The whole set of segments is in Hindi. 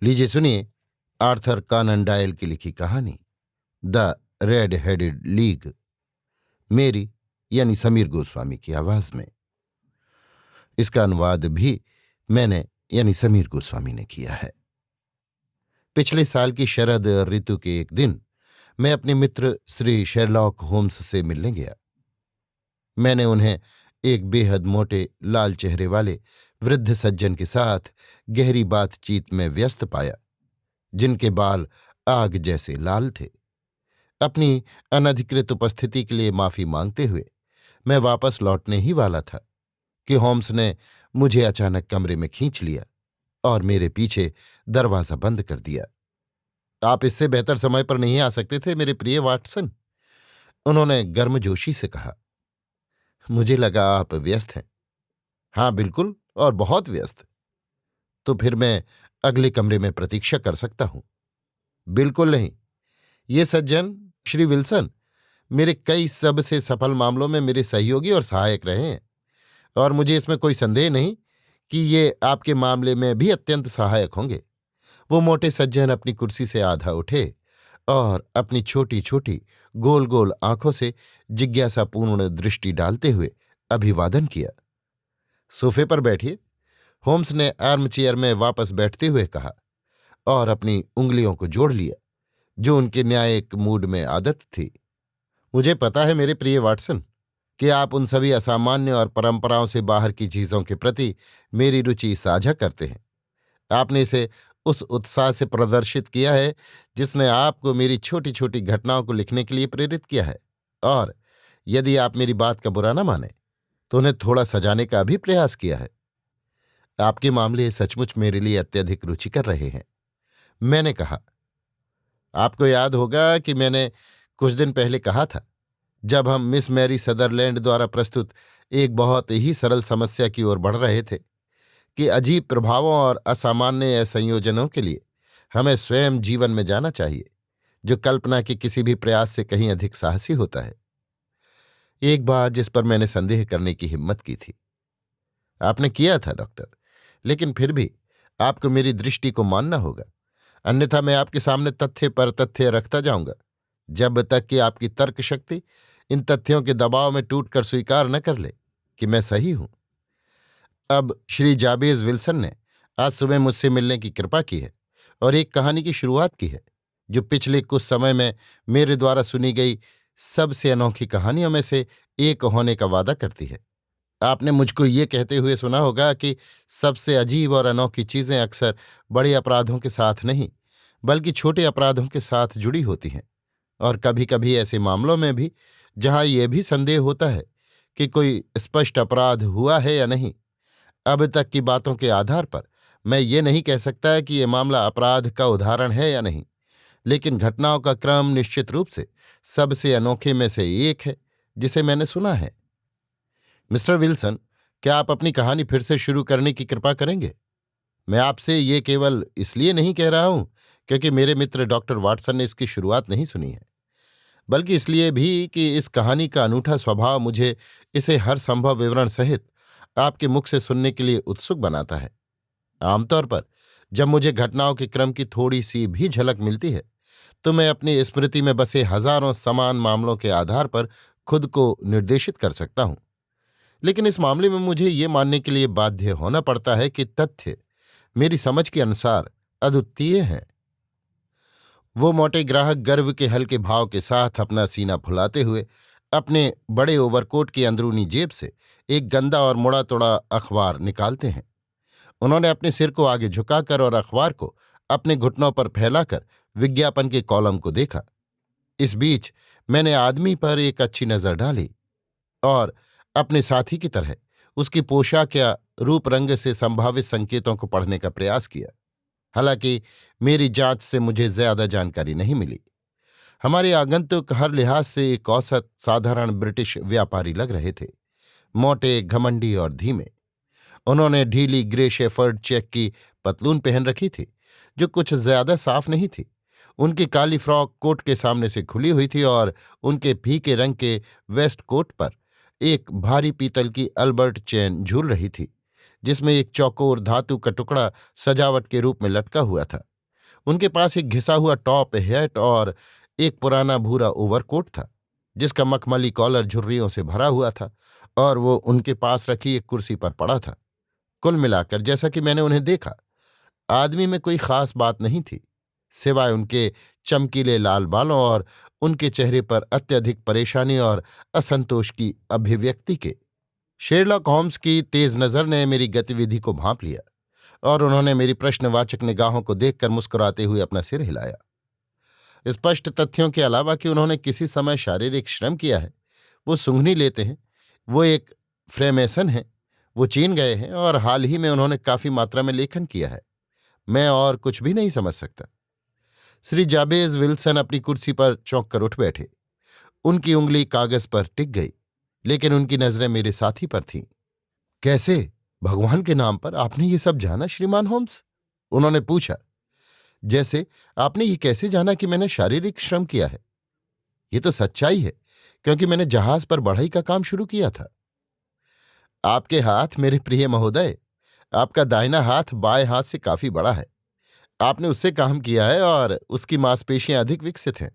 लीजिए सुनिए आर्थर कानन डायल की लिखी कहानी द रेड हेडेड लीग, मेरी यानी समीर गोस्वामी की आवाज में। इसका अनुवाद भी मैंने यानी समीर गोस्वामी ने किया है। पिछले साल की शरद ऋतु के एक दिन मैं अपने मित्र श्री शेरलॉक होम्स से मिलने गया। मैंने उन्हें एक बेहद मोटे लाल चेहरे वाले वृद्ध सज्जन के साथ गहरी बातचीत में व्यस्त पाया, जिनके बाल आग जैसे लाल थे। अपनी अनधिकृत उपस्थिति के लिए माफी मांगते हुए मैं वापस लौटने ही वाला था कि होम्स ने मुझे अचानक कमरे में खींच लिया और मेरे पीछे दरवाजा बंद कर दिया। आप इससे बेहतर समय पर नहीं आ सकते थे मेरे प्रिय वाटसन, उन्होंने गर्मजोशी से कहा। मुझे लगा आप व्यस्त हैं। हाँ बिल्कुल, और बहुत व्यस्त। तो फिर मैं अगले कमरे में प्रतीक्षा कर सकता हूं। बिल्कुल नहीं। ये सज्जन श्री विल्सन मेरे कई सबसे सफल मामलों में मेरे सहयोगी और सहायक रहे हैं, और मुझे इसमें कोई संदेह नहीं कि ये आपके मामले में भी अत्यंत सहायक होंगे। वो मोटे सज्जन अपनी कुर्सी से आधा उठे और अपनी छोटी छोटी गोल गोल आंखों से जिज्ञासापूर्ण दृष्टि डालते हुए अभिवादन किया। सोफे पर बैठिए, होम्स ने आर्म चेयर में वापस बैठते हुए कहा और अपनी उंगलियों को जोड़ लिया, जो उनके न्यायिक मूड में आदत थी। मुझे पता है मेरे प्रिय वाटसन कि आप उन सभी असामान्य और परंपराओं से बाहर की चीजों के प्रति मेरी रुचि साझा करते हैं। आपने इसे उस उत्साह से प्रदर्शित किया है जिसने आपको मेरी छोटी छोटी घटनाओं को लिखने के लिए प्रेरित किया है, और यदि आप मेरी बात का बुरा न माने तो उन्हें थोड़ा सजाने का भी प्रयास किया है। आपके मामले सचमुच मेरे लिए अत्यधिक रुचिकर रहे हैं। मैंने कहा, आपको याद होगा कि मैंने कुछ दिन पहले कहा था, जब हम मिस मैरी सदरलैंड द्वारा प्रस्तुत एक बहुत ही सरल समस्या की ओर बढ़ रहे थे, कि अजीब प्रभावों और असामान्य संयोजनों के लिए हमें स्वयं जीवन में जाना चाहिए, जो कल्पना के किसी भी प्रयास से कहीं अधिक साहसी होता है। एक बात जिस पर मैंने संदेह करने की हिम्मत की थी। आपने किया था डॉक्टर, लेकिन फिर भी आपको मेरी दृष्टि को मानना होगा, अन्यथा मैं आपके सामने तथ्य पर तथ्य रखता जाऊंगा, जब तक कि आपकी तर्क शक्ति इन तथ्यों के दबाव में टूटकर स्वीकार न कर ले कि मैं सही हूं। अब श्री जाबेज विल्सन ने आज सुबह मुझसे मिलने की कृपा की है और एक कहानी की शुरुआत की है, जो पिछले कुछ समय में मेरे द्वारा सुनी गई सबसे अनोखी कहानियों में से एक होने का वादा करती है। आपने मुझको ये कहते हुए सुना होगा कि सबसे अजीब और अनोखी चीजें अक्सर बड़े अपराधों के साथ नहीं, बल्कि छोटे अपराधों के साथ जुड़ी होती हैं, और कभी कभी ऐसे मामलों में भी जहां यह भी संदेह होता है कि कोई स्पष्ट अपराध हुआ है या नहीं। अब तक की बातों के आधार पर मैं ये नहीं कह सकता कि यह मामला अपराध का उदाहरण है या नहीं, लेकिन घटनाओं का क्रम निश्चित रूप से सबसे अनोखे में से एक है जिसे मैंने सुना है। मिस्टर विल्सन, क्या आप अपनी कहानी फिर से शुरू करने की कृपा करेंगे? मैं आपसे ये केवल इसलिए नहीं कह रहा हूं क्योंकि मेरे मित्र डॉक्टर वाटसन ने इसकी शुरुआत नहीं सुनी है, बल्कि इसलिए भी कि इस कहानी का अनूठा स्वभाव मुझे इसे हर संभव विवरण सहित आपके मुख से सुनने के लिए उत्सुक बनाता है। आमतौर पर जब मुझे घटनाओं के क्रम की थोड़ी सी भी झलक मिलती है, तो मैं अपनी स्मृति में बसे हजारों समान मामलों के आधार पर खुद को निर्देशित कर सकता हूं, लेकिन इस मामले में मुझे ये मानने के लिए बाध्य होना पड़ता है कि तथ्य मेरी समझ के अनुसार अद्वितीय हैं। वो मोटे ग्राहक गर्व के हल्के भाव के साथ अपना सीना फुलाते हुए अपने बड़े ओवरकोट की अंदरूनी जेब से एक गंदा और मुड़ा तोड़ा अखबार निकालते हैं। उन्होंने अपने सिर को आगे झुकाकर और अखबार को अपने घुटनों पर फैलाकर विज्ञापन के कॉलम को देखा। इस बीच मैंने आदमी पर एक अच्छी नजर डाली और अपने साथी की तरह उसकी पोशाक या रूप रंग से संभावित संकेतों को पढ़ने का प्रयास किया। हालांकि मेरी जांच से मुझे ज्यादा जानकारी नहीं मिली। हमारे आगंतुक हर लिहाज से एक औसत साधारण ब्रिटिश व्यापारी लग रहे थे, मोटे, घमंडी और धीमे। उन्होंने ढीली ग्रे शेफर्ड चेक की पतलून पहन रखी थी, जो कुछ ज्यादा साफ नहीं थी। उनकी काली फ्रॉक कोट के सामने से खुली हुई थी और उनके फीके रंग के वेस्ट कोट पर एक भारी पीतल की अल्बर्ट चेन झूल रही थी, जिसमें एक चौकोर धातु का टुकड़ा सजावट के रूप में लटका हुआ था। उनके पास एक घिसा हुआ टॉप हैट और एक पुराना भूरा ओवरकोट था, जिसका मखमली कॉलर झुर्रियों से भरा हुआ था, और वो उनके पास रखी एक कुर्सी पर पड़ा था। कुल मिलाकर जैसा कि मैंने उन्हें देखा, आदमी में कोई खास बात नहीं थी, सिवाय उनके चमकीले लाल बालों और उनके चेहरे पर अत्यधिक परेशानी और असंतोष की अभिव्यक्ति के। शेरलॉक होम्स की तेज नजर ने मेरी गतिविधि को भांप लिया, और उन्होंने मेरी प्रश्नवाचक निगाहों को देखकर मुस्कुराते हुए अपना सिर हिलाया। स्पष्ट तथ्यों के अलावा कि उन्होंने किसी समय शारीरिक श्रम किया है, वो सूंघनी लेते हैं, वो एक फ्रेमेसन हैं, वो चीन गए हैं, और हाल ही में उन्होंने काफी मात्रा में लेखन किया है, मैं और कुछ भी नहीं समझ सकता। श्री जाबेज विल्सन अपनी कुर्सी पर चौंक कर उठ बैठे। उनकी उंगली कागज पर टिक गई, लेकिन उनकी नजरें मेरे साथी पर थीं। कैसे, भगवान के नाम पर आपने ये सब जाना श्रीमान होम्स? उन्होंने पूछा। जैसे आपने ये कैसे जाना कि मैंने शारीरिक श्रम किया है? ये तो सच्चाई है, क्योंकि मैंने जहाज पर बढ़ई का काम शुरू किया था। आपके हाथ, मेरे प्रिय महोदय, आपका दाहिना हाथ बाएं हाथ से काफी बड़ा है। आपने उससे काम किया है और उसकी मांसपेशियां अधिक विकसित हैं।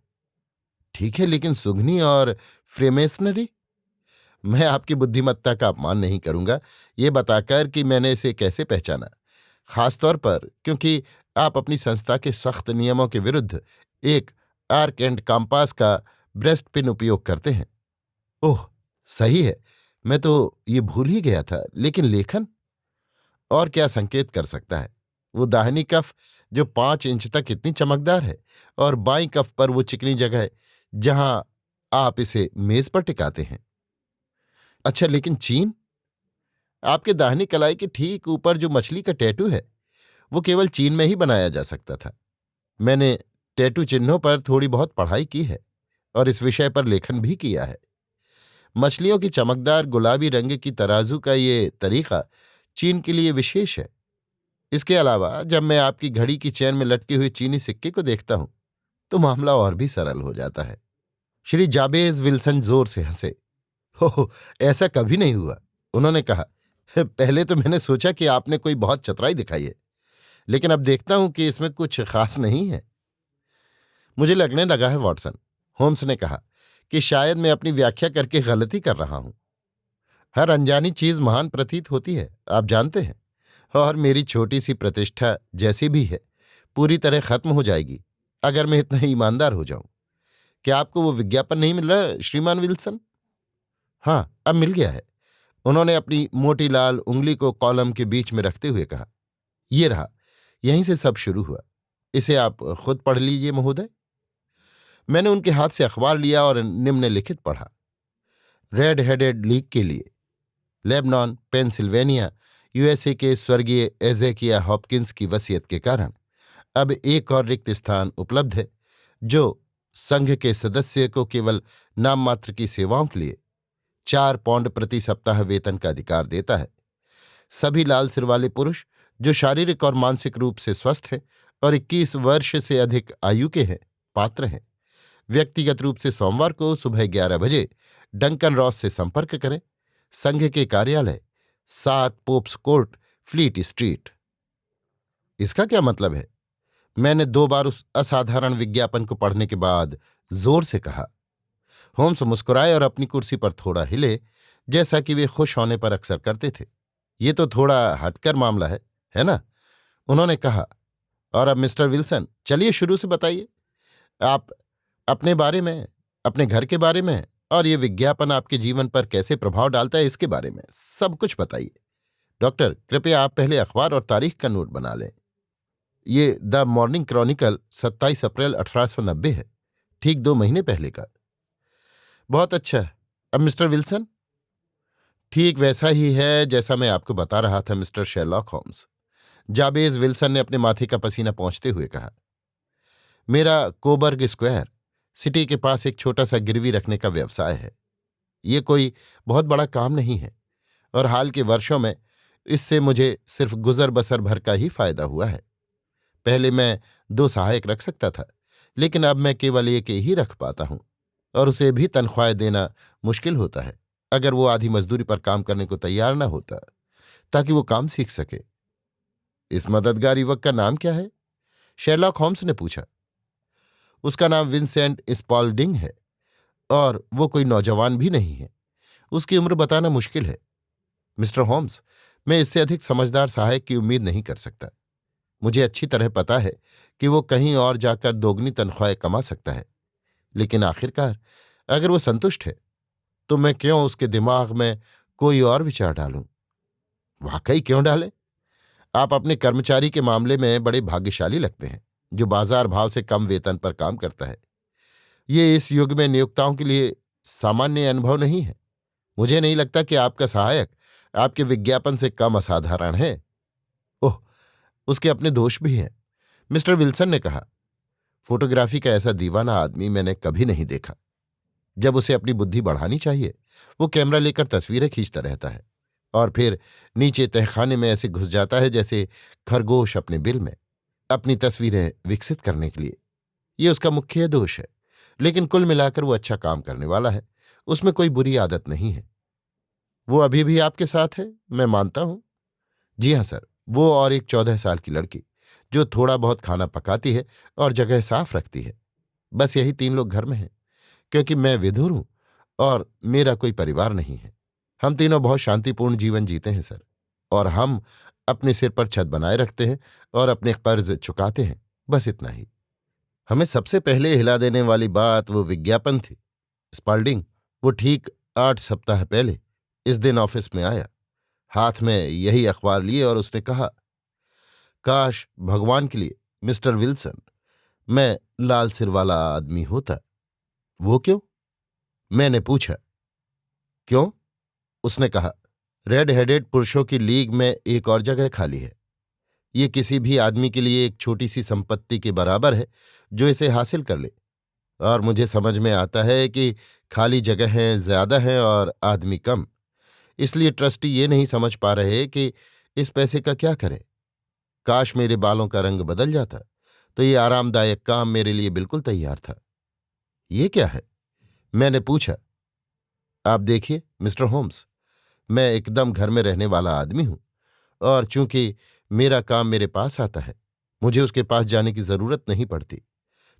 ठीक है, लेकिन सुगनी और फ्रेमेसनरी? मैं आपकी बुद्धिमत्ता का अपमान नहीं करूंगा ये बताकर कि मैंने इसे कैसे पहचाना, खासतौर पर क्योंकि आप अपनी संस्था के सख्त नियमों के विरुद्ध एक आर्क एंड कंपास का ब्रेस्ट पिन उपयोग करते हैं। ओह, सही है, मैं तो ये भूल ही गया था। लेकिन लेखन? और क्या संकेत कर सकता है? वो दाहिनी कफ जो 5 इंच तक इतनी चमकदार है, और बाईं कफ पर वो चिकनी जगह जहां आप इसे मेज पर टिकाते हैं। अच्छा, लेकिन चीन? आपके दाहिनी कलाई के ठीक ऊपर जो मछली का टैटू है, वो केवल चीन में ही बनाया जा सकता था। मैंने टैटू चिन्हों पर थोड़ी बहुत पढ़ाई की है और इस विषय पर लेखन भी किया है। मछलियों की चमकदार गुलाबी रंग की तराजू का ये तरीका चीन के लिए विशेष है। इसके अलावा जब मैं आपकी घड़ी की चेन में लटके हुए चीनी सिक्के को देखता हूं, तो मामला और भी सरल हो जाता है। श्री जाबेज विल्सन जोर से हंसे। हो, ऐसा कभी नहीं हुआ, उन्होंने कहा। पहले तो मैंने सोचा कि आपने कोई बहुत चतुराई दिखाई है, लेकिन अब देखता हूं कि इसमें कुछ खास नहीं है। मुझे लगने लगा है वॉटसन, होम्स ने कहा, कि शायद मैं अपनी व्याख्या करके गलती कर रहा हूं। हर अनजानी चीज महान प्रतीत होती है, आप जानते हैं, और मेरी छोटी सी प्रतिष्ठा जैसी भी है, पूरी तरह खत्म हो जाएगी अगर मैं इतना ईमानदार हो जाऊं। क्या आपको वो विज्ञापन नहीं मिल रहा श्रीमान विल्सन? हाँ, अब मिल गया है। उन्होंने अपनी मोटी लाल उंगली को कॉलम के बीच में रखते हुए कहा। ये रहा, यहीं से सब शुरू हुआ। इसे आप खुद पढ़ लीजिए महोदय। मैंने उनके हाथ से अखबार लिया और निम्नलिखित पढ़ा। रेड हेडेड लीग के लिए लेबनान, पेंसिल्वेनिया, यूएसए के स्वर्गीय एजेकिया हॉपकिंस की वसीयत के कारण अब एक और रिक्त स्थान उपलब्ध है, जो संघ के सदस्य को केवल नाम मात्र की सेवाओं के लिए 4 पौंड प्रति सप्ताह वेतन का अधिकार देता है। सभी लाल सिर वाले पुरुष जो शारीरिक और मानसिक रूप से स्वस्थ हैं और 21 वर्ष से अधिक आयु के हैं, पात्र हैं। व्यक्तिगत रूप से सोमवार को सुबह 11 बजे डंकन रॉस से संपर्क करें। संघ के कार्यालय 7 पोप्स कोर्ट, फ्लीट स्ट्रीट। इसका क्या मतलब है? मैंने 2 बार उस असाधारण विज्ञापन को पढ़ने के बाद जोर से कहा। होम्स मुस्कुराए और अपनी कुर्सी पर थोड़ा हिले, जैसा कि वे खुश होने पर अक्सर करते थे। ये तो थोड़ा हटकर मामला है ना? उन्होंने कहा। और अब मिस्टर विल्सन, चलिए शुरू से बताइए। आप अपने बारे में, अपने घर के बारे में, और ये विज्ञापन आपके जीवन पर कैसे प्रभाव डालता है इसके बारे में सब कुछ बताइए। डॉक्टर, कृपया आप पहले अखबार और तारीख का नोट बना लें। ये द मॉर्निंग क्रॉनिकल 27 अप्रैल 1890 है, ठीक 2 महीने पहले का। बहुत अच्छा। अब मिस्टर विल्सन? ठीक वैसा ही है जैसा मैं आपको बता रहा था मिस्टर शेरलॉक होम्स, जाबेज विल्सन ने अपने माथे का पसीना पोंछते हुए कहा। मेरा कोबर्ग स्क्वायर सिटी के पास एक छोटा सा गिरवी रखने का व्यवसाय है। ये कोई बहुत बड़ा काम नहीं है, और हाल के वर्षों में इससे मुझे सिर्फ गुजर बसर भर का ही फायदा हुआ है। पहले मैं 2 सहायक रख सकता था, लेकिन अब मैं केवल एक ही रख पाता हूं, और उसे भी तनख्वाह देना मुश्किल होता है अगर वो आधी मजदूरी पर काम करने को तैयार न होता, ताकि वो काम सीख सके। इस मददगार युवक का नाम क्या है? शेरलॉक होम्स ने पूछा। उसका नाम विंसेंट स्पॉल्डिंग है और वो कोई नौजवान भी नहीं है। उसकी उम्र बताना मुश्किल है। मिस्टर होम्स, मैं इससे अधिक समझदार सहायक की उम्मीद नहीं कर सकता। मुझे अच्छी तरह पता है कि वो कहीं और जाकर दोगुनी तनख्वाहें कमा सकता है, लेकिन आखिरकार अगर वो संतुष्ट है तो मैं क्यों उसके दिमाग में कोई और विचार डालूं? वाकई क्यों डालें? आप अपने कर्मचारी के मामले में बड़े भाग्यशाली लगते हैं, जो बाजार भाव से कम वेतन पर काम करता है। ये इस युग में नियोक्ताओं के लिए सामान्य अनुभव नहीं है। मुझे नहीं लगता कि आपका सहायक आपके विज्ञापन से कम असाधारण है। ओह, उसके अपने दोष भी हैं, मिस्टर विल्सन ने कहा। फोटोग्राफी का ऐसा दीवाना आदमी मैंने कभी नहीं देखा। जब उसे अपनी बुद्धि बढ़ानी चाहिए, वो कैमरा लेकर तस्वीरें खींचता रहता है और फिर नीचे तहखाने में ऐसे घुस जाता है जैसे खरगोश अपने बिल में, अपनी तस्वीरें विकसित करने के लिए। ये उसका मुख्य दोष है, लेकिन कुल मिलाकर वो अच्छा काम करने वाला है। उसमें कोई बुरी आदत नहीं है। वो अभी भी आपके साथ है, मैं मानता हूं। जी हाँ सर, वो और एक 14 साल की लड़की, जो थोड़ा बहुत खाना पकाती है और जगह साफ रखती है। बस यही 3 लोग घर में हैं, क्योंकि मैं विधुर हूं और मेरा कोई परिवार नहीं है। हम तीनों बहुत शांतिपूर्ण जीवन जीते हैं सर, और हम अपने सिर पर छत बनाए रखते हैं और अपने कर्ज चुकाते हैं, बस इतना ही। हमें सबसे पहले हिला देने वाली बात वो विज्ञापन थी। स्पाल्डिंग, वो ठीक 8 सप्ताह पहले इस दिन ऑफिस में आया, हाथ में यही अखबार लिए, और उसने कहा, काश भगवान के लिए मिस्टर विल्सन, मैं लाल सिर वाला आदमी होता। वो क्यों? मैंने पूछा। क्यों? उसने कहा, रेड हेडेड पुरुषों की लीग में एक और जगह खाली है। ये किसी भी आदमी के लिए एक छोटी सी संपत्ति के बराबर है जो इसे हासिल कर ले, और मुझे समझ में आता है कि खाली जगहें ज्यादा हैं और आदमी कम। इसलिए ट्रस्टी ये नहीं समझ पा रहे कि इस पैसे का क्या करें। काश मेरे बालों का रंग बदल जाता तो ये आरामदायक काम मेरे लिए बिल्कुल तैयार था। ये क्या है? मैंने पूछा। आप देखिए मिस्टर होम्स, मैं एकदम घर में रहने वाला आदमी हूं, और चूंकि मेरा काम मेरे पास आता है, मुझे उसके पास जाने की जरूरत नहीं पड़ती,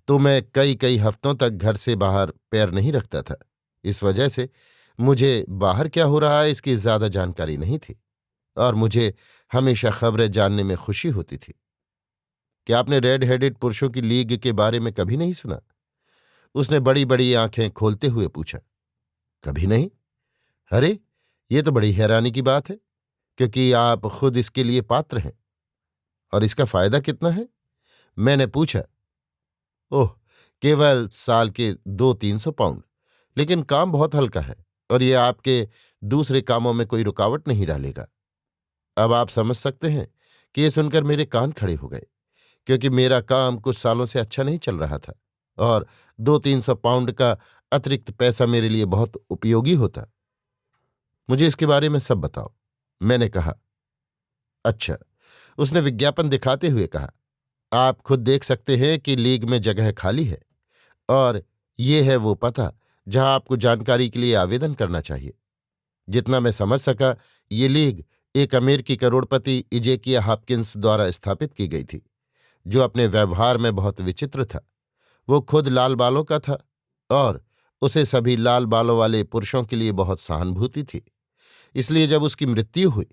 तो मैं कई कई हफ्तों तक घर से बाहर पैर नहीं रखता था। इस वजह से मुझे बाहर क्या हो रहा है इसकी ज्यादा जानकारी नहीं थी, और मुझे हमेशा खबरें जानने में खुशी होती थी। क्या आपने रेड हेडेड पुरुषों की लीग के बारे में कभी नहीं सुना? उसने बड़ी बड़ी आंखें खोलते हुए पूछा। कभी नहीं? अरे, ये तो बड़ी हैरानी की बात है, क्योंकि आप खुद इसके लिए पात्र हैं। और इसका फायदा कितना है? मैंने पूछा। ओह, केवल साल के 200-300 पाउंड, लेकिन काम बहुत हल्का है, और ये आपके दूसरे कामों में कोई रुकावट नहीं डालेगा। अब आप समझ सकते हैं कि ये सुनकर मेरे कान खड़े हो गए, क्योंकि मेरा काम कुछ सालों से अच्छा नहीं चल रहा था, और 200-300 पाउंड का अतिरिक्त पैसा मेरे लिए बहुत उपयोगी होता। मुझे इसके बारे में सब बताओ, मैंने कहा। अच्छा, उसने विज्ञापन दिखाते हुए कहा, आप खुद देख सकते हैं कि लीग में जगह खाली है, और ये है वो पता जहां आपको जानकारी के लिए आवेदन करना चाहिए। जितना मैं समझ सका, ये लीग एक अमेरिकी करोड़पति इजेकिया हॉपकिंस द्वारा स्थापित की गई थी, जो अपने व्यवहार में बहुत विचित्र था। वो खुद लाल बालों का था, और उसे सभी लाल बालों वाले पुरुषों के लिए बहुत सहानुभूति थी। इसलिए जब उसकी मृत्यु हुई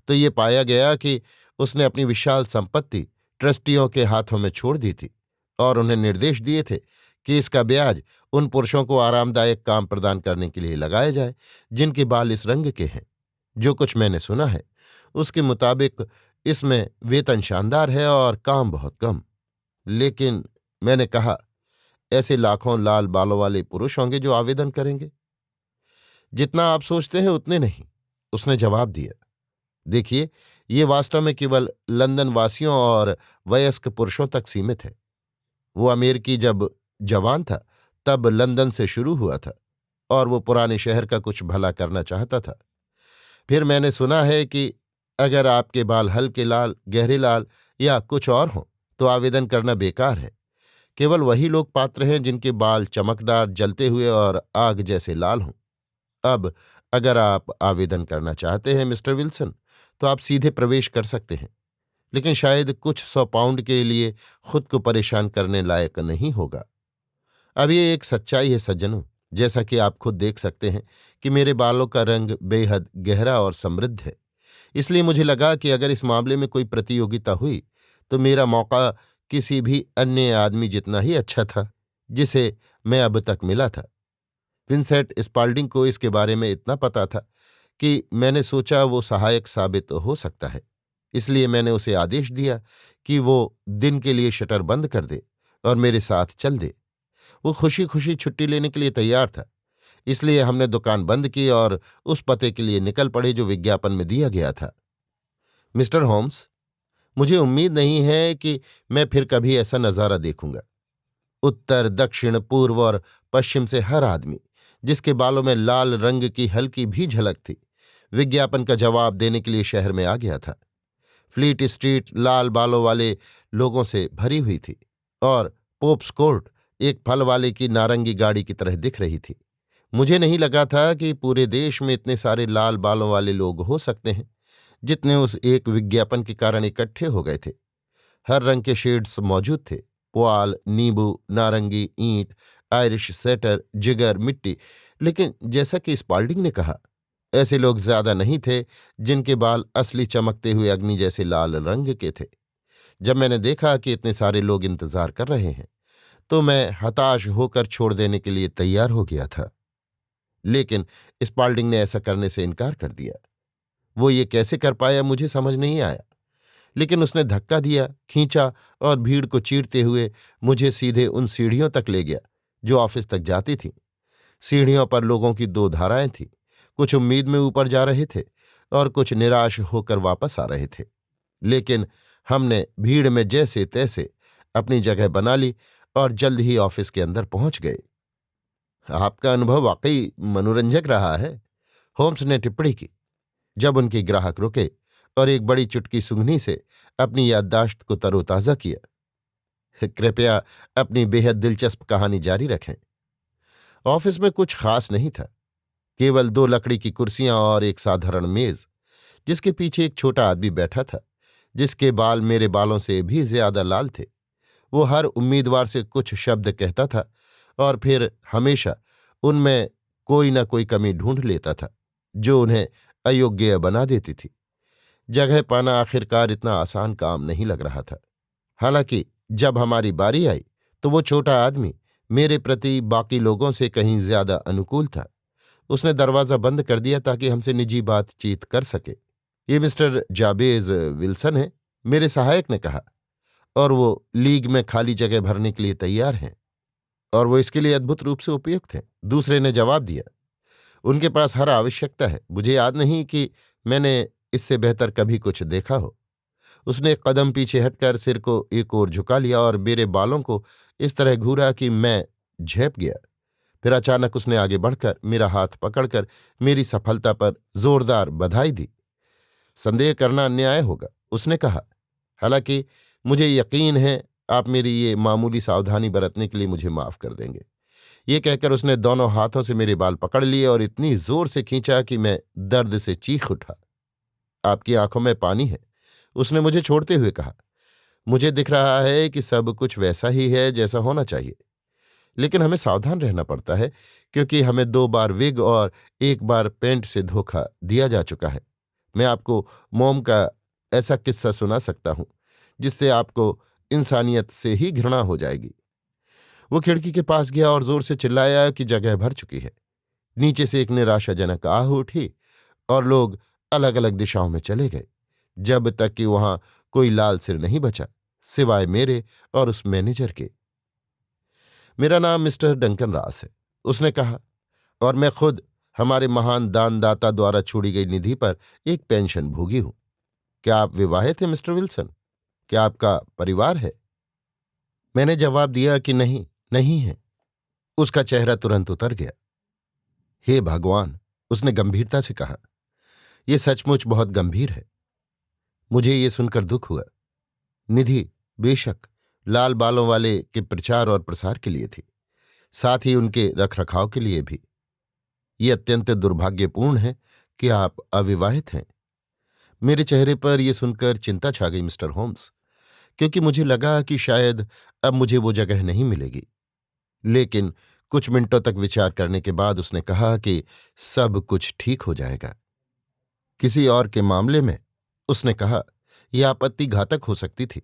तो ये पाया गया कि उसने अपनी विशाल संपत्ति ट्रस्टियों के हाथों में छोड़ दी थी, और उन्हें निर्देश दिए थे कि इसका ब्याज उन पुरुषों को आरामदायक काम प्रदान करने के लिए लगाया जाए जिनके बाल इस रंग के हैं। जो कुछ मैंने सुना है उसके मुताबिक इसमें वेतन शानदार है और काम बहुत कम। लेकिन मैंने कहा, ऐसे लाखों लाल बालों वाले पुरुष होंगे जो आवेदन करेंगे। जितना आप सोचते हैं उतने नहीं, उसने जवाब दिया। देखिए, ये वास्तव में केवल लंदन वासियों और वयस्क पुरुषों तक सीमित है। वो अमेरिकी जब जवान था तब लंदन से शुरू हुआ था, और वो पुराने शहर का कुछ भला करना चाहता था। फिर मैंने सुना है कि अगर आपके बाल हल्के लाल, गहरे लाल या कुछ और हों तो आवेदन करना बेकार है। केवल वही लोग पात्र हैं जिनके बाल चमकदार, जलते हुए और आग जैसे लाल हों। अब अगर आप आवेदन करना चाहते हैं मिस्टर विल्सन, तो आप सीधे प्रवेश कर सकते हैं। लेकिन शायद कुछ 100 पाउंड के लिए खुद को परेशान करने लायक नहीं होगा। अब ये एक सच्चाई है सज्जनों, जैसा कि आप खुद देख सकते हैं कि मेरे बालों का रंग बेहद गहरा और समृद्ध है। इसलिए मुझे लगा कि अगर इस मामले में कोई प्रतियोगिता हुई तो मेरा मौका किसी भी अन्य आदमी जितना ही अच्छा था जिसे मैं अब तक मिला था। विंसेंट स्पाल्डिंग को इसके बारे में इतना पता था कि मैंने सोचा वो सहायक साबित हो सकता है। इसलिए मैंने उसे आदेश दिया कि वो दिन के लिए शटर बंद कर दे और मेरे साथ चल दे। वो खुशी खुशी छुट्टी लेने के लिए तैयार था। इसलिए हमने दुकान बंद की और उस पते के लिए निकल पड़े जो विज्ञापन में दिया गया था। मिस्टर होम्स, मुझे उम्मीद नहीं है कि मैं फिर कभी ऐसा नज़ारा देखूंगा। उत्तर, दक्षिण, पूर्व और पश्चिम से हर आदमी, जिसके बालों में लाल रंग की हल्की भी झलक थी, विज्ञापन का जवाब देने के लिए शहर में आ गया था। फ्लीट स्ट्रीट लाल बालों वाले लोगों से भरी हुई थी और पोप्स कोर्ट एक फल वाले की नारंगी गाड़ी की तरह दिख रही थी। मुझे नहीं लगा था कि पूरे देश में इतने सारे लाल बालों वाले लोग हो सकते हैं जितने उस एक विज्ञापन के कारण इकट्ठे हो गए थे। हर रंग के शेड्स मौजूद थे, पुआल, नींबू, नारंगी, ईंट, आयरिश सेटर, जिगर, मिट्टी। लेकिन जैसा कि स्पाल्डिंग ने कहा, ऐसे लोग ज्यादा नहीं थे जिनके बाल असली चमकते हुए अग्नि जैसे लाल रंग के थे। जब मैंने देखा कि इतने सारे लोग इंतजार कर रहे हैं तो मैं हताश होकर छोड़ देने के लिए तैयार हो गया था। लेकिन स्पाल्डिंग ने ऐसा करने से इनकार कर दिया। वो ये कैसे कर पाया मुझे समझ नहीं आया, लेकिन उसने धक्का दिया, खींचा और भीड़ को चीरते हुए मुझे सीधे उन सीढ़ियों तक ले गया जो ऑफिस तक जाती थीं। सीढ़ियों पर लोगों की दो धाराएं थीं। कुछ उम्मीद में ऊपर जा रहे थे और कुछ निराश होकर वापस आ रहे थे। लेकिन हमने भीड़ में जैसे तैसे अपनी जगह बना ली और जल्द ही ऑफिस के अंदर पहुंच गए। आपका अनुभव वाकई मनोरंजक रहा है, होम्स ने टिप्पणी की जब उनके ग्राहक रुके और एक बड़ी चुटकी सूंघनी से अपनी याददाश्त को तरोताजा किया। कृपया अपनी बेहद दिलचस्प कहानी जारी रखें। ऑफिस में कुछ खास नहीं था, केवल दो लकड़ी की कुर्सियां और एक साधारण मेज, जिसके पीछे एक छोटा आदमी बैठा था जिसके बाल मेरे बालों से भी ज्यादा लाल थे। वो हर उम्मीदवार से कुछ शब्द कहता था और फिर हमेशा उनमें कोई न कोई कमी ढूंढ लेता था जो उन्हें अयोग्य बना देती थी। जगह पाना आखिरकार इतना आसान काम नहीं लग रहा था। हालांकि जब हमारी बारी आई तो वो छोटा आदमी मेरे प्रति बाकी लोगों से कहीं ज्यादा अनुकूल था। उसने दरवाज़ा बंद कर दिया ताकि हमसे निजी बातचीत कर सके। ये मिस्टर जाबेज विल्सन है, मेरे सहायक ने कहा, और वो लीग में खाली जगह भरने के लिए तैयार हैं और वो इसके लिए अद्भुत रूप से उपयुक्त हैं। दूसरे ने जवाब दिया, उनके पास हर आवश्यकता है। मुझे याद नहीं कि मैंने इससे बेहतर कभी कुछ देखा हो। उसने एक कदम पीछे हटकर सिर को एक ओर झुका लिया और मेरे बालों को इस तरह घूरा कि मैं झेप गया। फिर अचानक उसने आगे बढ़कर मेरा हाथ पकड़कर मेरी सफलता पर जोरदार बधाई दी। संदेह करना अन्याय होगा, उसने कहा, हालांकि मुझे यकीन है आप मेरी ये मामूली सावधानी बरतने के लिए मुझे माफ कर देंगे। ये कहकर उसने दोनों हाथों से मेरे बाल पकड़ लिए और इतनी जोर से खींचा कि मैं दर्द से चीख उठा। आपकी आंखों में पानी है, उसने मुझे छोड़ते हुए कहा। मुझे दिख रहा है कि सब कुछ वैसा ही है जैसा होना चाहिए, लेकिन हमें सावधान रहना पड़ता है क्योंकि हमें 2 बार विग और 1 बार पेंट से धोखा दिया जा चुका है। मैं आपको मोम का ऐसा किस्सा सुना सकता हूं जिससे आपको इंसानियत से ही घृणा हो जाएगी। वो खिड़की के पास गया और जोर से चिल्लाया कि जगह भर चुकी है। नीचे से एक निराशाजनक आह उठी और लोग अलग अलग दिशाओं में चले गए जब तक कि वहां कोई लाल सिर नहीं बचा सिवाय मेरे और उस मैनेजर के। मेरा नाम मिस्टर डंकन रास है, उसने कहा, और मैं खुद हमारे महान दानदाता द्वारा छोड़ी गई निधि पर एक पेंशन भोगी हूं। क्या आप विवाहित हैं मिस्टर विल्सन? क्या आपका परिवार है? मैंने जवाब दिया कि नहीं, नहीं है। उसका चेहरा तुरंत उतर गया। हे भगवान, उसने गंभीरता से कहा, यह सचमुच बहुत गंभीर है। मुझे ये सुनकर दुख हुआ। निधि बेशक लाल बालों वाले के प्रचार और प्रसार के लिए थी, साथ ही उनके रखरखाव के लिए भी। ये अत्यंत दुर्भाग्यपूर्ण है कि आप अविवाहित हैं। मेरे चेहरे पर यह सुनकर चिंता छा गई मिस्टर होम्स, क्योंकि मुझे लगा कि शायद अब मुझे वो जगह नहीं मिलेगी। लेकिन कुछ मिनटों तक विचार करने के बाद उसने कहा कि सब कुछ ठीक हो जाएगा। किसी और के मामले में, उसने कहा, यह आपत्ति घातक हो सकती थी,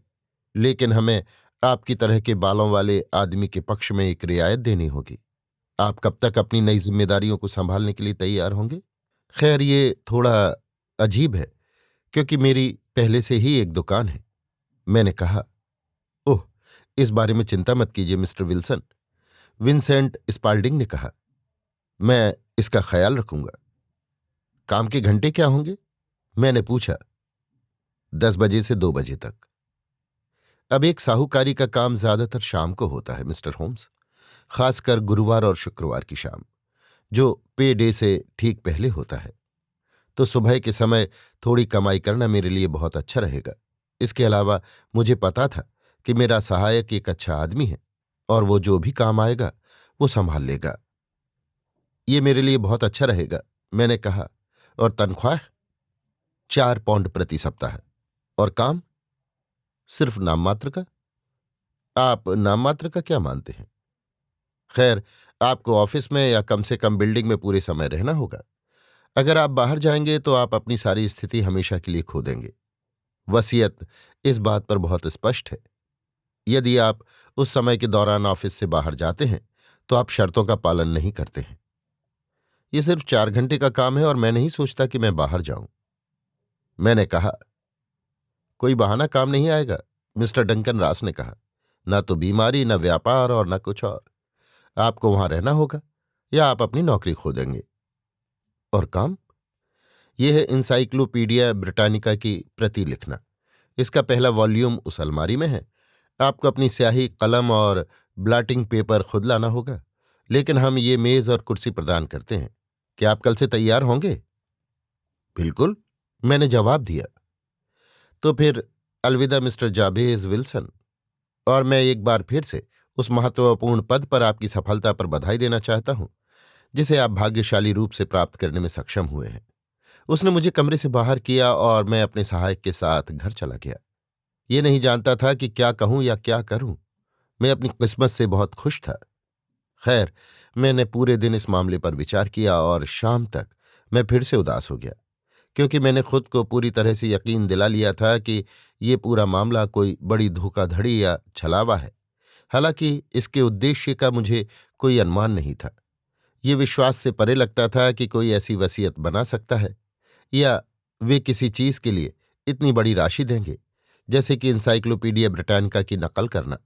लेकिन हमें आपकी तरह के बालों वाले आदमी के पक्ष में एक रियायत देनी होगी। आप कब तक अपनी नई जिम्मेदारियों को संभालने के लिए तैयार होंगे? खैर, ये थोड़ा अजीब है, क्योंकि मेरी पहले से ही एक दुकान है। मैंने कहा, ओह, इस बारे में चिंता मत कीजिए मिस्टर विल्सन, विंसेंट स्पाल्डिंग ने कहा। मैं इसका ख्याल रखूंगा। काम के घंटे क्या होंगे? मैंने पूछा। 10 बजे से 2 बजे तक। अब एक साहूकारी का काम ज्यादातर शाम को होता है मिस्टर होम्स, खासकर गुरुवार और शुक्रवार की शाम, जो पे डे से ठीक पहले होता है। तो सुबह के समय थोड़ी कमाई करना मेरे लिए बहुत अच्छा रहेगा। इसके अलावा मुझे पता था कि मेरा सहायक एक अच्छा आदमी है और वो जो भी काम आएगा वो संभाल लेगा। ये मेरे लिए बहुत अच्छा रहेगा, मैंने कहा। और तनख्वाह? 4 पाउंड प्रति सप्ताह। और काम? सिर्फ नाम मात्र का। आप नाम मात्र का क्या मानते हैं? खैर, आपको ऑफिस में या कम से कम बिल्डिंग में पूरे समय रहना होगा। अगर आप बाहर जाएंगे तो आप अपनी सारी स्थिति हमेशा के लिए खो देंगे। वसीयत इस बात पर बहुत स्पष्ट है। यदि आप उस समय के दौरान ऑफिस से बाहर जाते हैं तो आप शर्तों का पालन नहीं करते हैं। ये सिर्फ 4 घंटे का काम है और मैं नहीं सोचता कि मैं बाहर जाऊं। मैंने कहा, कोई बहाना काम नहीं आएगा, मिस्टर डंकन रास ने कहा। ना तो बीमारी, न व्यापार और न कुछ और। आपको वहां रहना होगा या आप अपनी नौकरी खो देंगे। और काम? यह है इंसाइक्लोपीडिया ब्रिटानिका की प्रति लिखना। इसका पहला वॉल्यूम उस अलमारी में है। आपको अपनी स्याही, कलम और ब्लॉटिंग पेपर खुद लाना होगा, लेकिन हम ये मेज और कुर्सी प्रदान करते हैं। क्या आप कल से तैयार होंगे? बिल्कुल, मैंने जवाब दिया। तो फिर अलविदा मिस्टर जाबेज विल्सन, और मैं एक बार फिर से उस महत्वपूर्ण पद पर आपकी सफलता पर बधाई देना चाहता हूं जिसे आप भाग्यशाली रूप से प्राप्त करने में सक्षम हुए हैं। उसने मुझे कमरे से बाहर किया और मैं अपने सहायक के साथ घर चला गया। ये नहीं जानता था कि क्या कहूं या क्या करूं। मैं अपनी किस्मत से बहुत खुश था। खैर, मैंने पूरे दिन इस मामले पर विचार किया और शाम तक मैं फिर से उदास हो गया, क्योंकि मैंने खुद को पूरी तरह से यकीन दिला लिया था कि ये पूरा मामला कोई बड़ी धोखाधड़ी या छलावा है। हालांकि इसके उद्देश्य का मुझे कोई अनुमान नहीं था। ये विश्वास से परे लगता था कि कोई ऐसी वसीयत बना सकता है, या वे किसी चीज के लिए इतनी बड़ी राशि देंगे, जैसे कि इंसाइक्लोपीडिया ब्रिटानिका की नकल करना।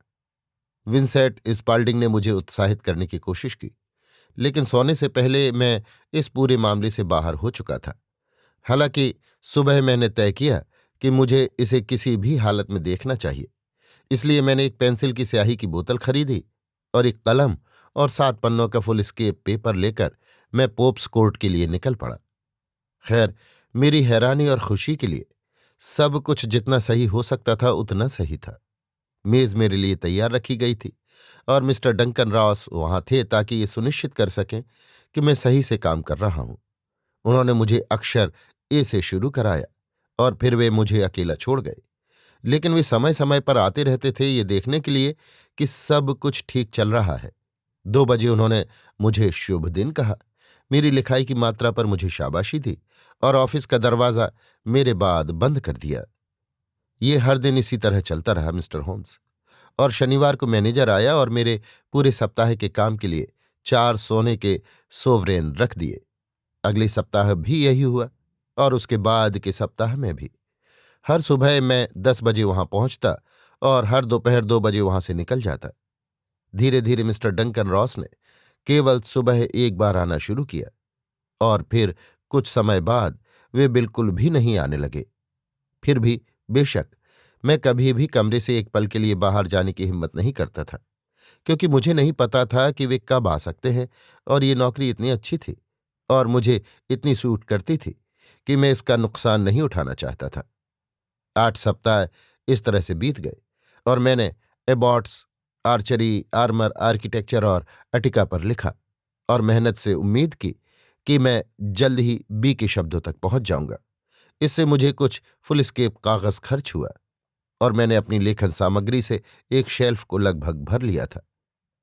विंसेंट स्पाल्डिंग ने मुझे उत्साहित करने की कोशिश की, लेकिन सोने से पहले मैं इस पूरे मामले से बाहर हो चुका था। हालांकि सुबह मैंने तय किया कि मुझे इसे किसी भी हालत में देखना चाहिए, इसलिए मैंने एक पेंसिल की स्याही की बोतल खरीदी और एक कलम और 7 पन्नों का फुल स्केप पेपर लेकर मैं पोप्स कोर्ट के लिए निकल पड़ा। खैर, मेरी हैरानी और खुशी के लिए सब कुछ जितना सही हो सकता था उतना सही था। मेज मेरे लिए तैयार रखी गई थी और मिस्टर डंकन रॉस वहां थे ताकि ये सुनिश्चित कर सकें कि मैं सही से काम कर रहा हूं। उन्होंने मुझे अक्षर ए से शुरू कराया और फिर वे मुझे अकेला छोड़ गए, लेकिन वे समय समय पर आते रहते थे ये देखने के लिए कि सब कुछ ठीक चल रहा है। 2 बजे उन्होंने मुझे शुभ दिन कहा, मेरी लिखाई की मात्रा पर मुझे शाबाशी दी और ऑफिस का दरवाज़ा मेरे बाद बंद कर दिया। ये हर दिन इसी तरह चलता रहा मिस्टर होम्स, और शनिवार को मैनेजर आया और मेरे पूरे सप्ताह के काम के लिए 4 सोने के सोवरेन रख दिए। अगले सप्ताह भी यही हुआ और उसके बाद के सप्ताह में भी। हर सुबह मैं 10 बजे वहां पहुंचता और हर दोपहर 2 बजे वहां से निकल जाता। धीरे धीरे मिस्टर डंकन रॉस ने केवल सुबह एक बार आना शुरू किया और फिर कुछ समय बाद वे बिल्कुल भी नहीं आने लगे। फिर भी बेशक मैं कभी भी कमरे से एक पल के लिए बाहर जाने की हिम्मत नहीं करता था, क्योंकि मुझे नहीं पता था कि वे कब आ सकते हैं, और ये नौकरी इतनी अच्छी थी और मुझे इतनी सूट करती थी कि मैं इसका नुकसान नहीं उठाना चाहता था। 8 सप्ताह इस तरह से बीत गए और मैंने एबॉट्स, आर्चरी, आर्मर, आर्किटेक्चर और अटिका पर लिखा और मेहनत से उम्मीद की कि मैं जल्द ही बी के शब्दों तक पहुंच जाऊंगा। इससे मुझे कुछ फुलस्केप कागज खर्च हुआ और मैंने अपनी लेखन सामग्री से एक शेल्फ को लगभग भर लिया था।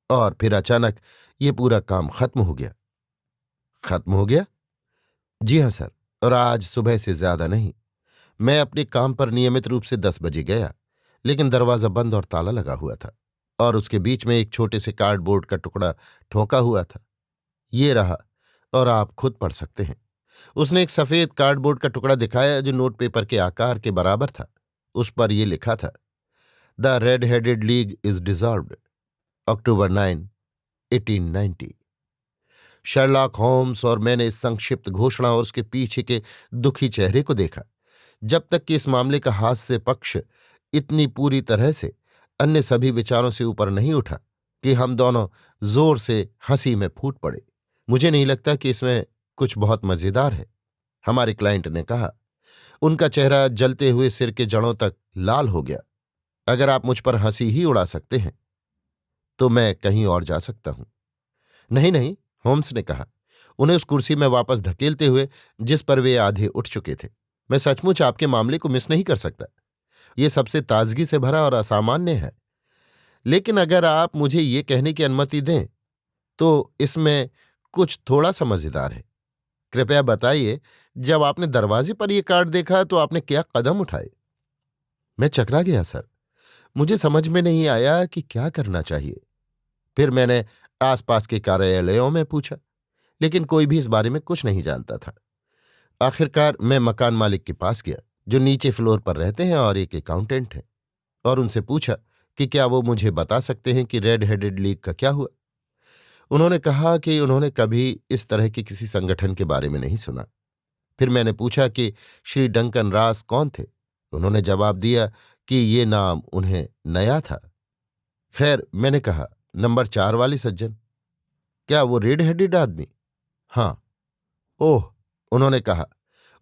और फिर अचानक ये पूरा काम खत्म हो गया। खत्म हो गया? जी हाँ सर, और आज सुबह से ज्यादा नहीं। मैं अपने काम पर नियमित रूप से 10 बजे गया, लेकिन दरवाजा बंद और ताला लगा हुआ था, और उसके बीच में एक छोटे से कार्डबोर्ड का टुकड़ा ठोंका हुआ था। ये रहा, और आप खुद पढ़ सकते हैं। उसने एक सफेद कार्डबोर्ड का टुकड़ा दिखाया जो नोट पेपर के आकार के बराबर था। उस पर यह लिखा था, the red headed league is dissolved, October 9, 1890। Sherlock Holmes और मैंने इस संक्षिप्त घोषणा और उसके पीछे के दुखी चेहरे को देखा, जब तक कि इस मामले का हास्य पक्ष इतनी पूरी तरह से अन्य सभी विचारों से ऊपर नहीं उठा कि हम दोनों जोर से हंसी में फूट पड़े। मुझे नहीं लगता कि इसमें कुछ बहुत मजेदार है, हमारे क्लाइंट ने कहा। उनका चेहरा जलते हुए सिर के जड़ों तक लाल हो गया। अगर आप मुझ पर हंसी ही उड़ा सकते हैं तो मैं कहीं और जा सकता हूं। नहीं नहीं, होम्स ने कहा, उन्हें उस कुर्सी में वापस धकेलते हुए जिस पर वे आधे उठ चुके थे। मैं सचमुच आपके मामले को मिस नहीं कर सकता। ये सबसे ताजगी से भरा और असामान्य है। लेकिन अगर आप मुझे ये कहने की अनुमति दें तो इसमें कुछ थोड़ा सा मजेदार है। कृपया बताइए, जब आपने दरवाजे पर यह कार्ड देखा तो आपने क्या कदम उठाए? मैं चकरा गया सर। मुझे समझ में नहीं आया कि क्या करना चाहिए। फिर मैंने आसपास के कार्यालयों में पूछा, लेकिन कोई भी इस बारे में कुछ नहीं जानता था। आखिरकार मैं मकान मालिक के पास गया, जो नीचे फ्लोर पर रहते हैं और एक अकाउंटेंट हैं, और उनसे पूछा कि क्या वो मुझे बता सकते हैं कि रेड हेडेड लीग का क्या हुआ। उन्होंने कहा कि उन्होंने कभी इस तरह के किसी संगठन के बारे में नहीं सुना। फिर मैंने पूछा कि श्री डंकन रास कौन थे। उन्होंने जवाब दिया कि ये नाम उन्हें नया था। खैर, मैंने कहा, नंबर 4 वाले सज्जन, क्या वो रेड हेडेड आदमी? हाँ। ओह, उन्होंने कहा,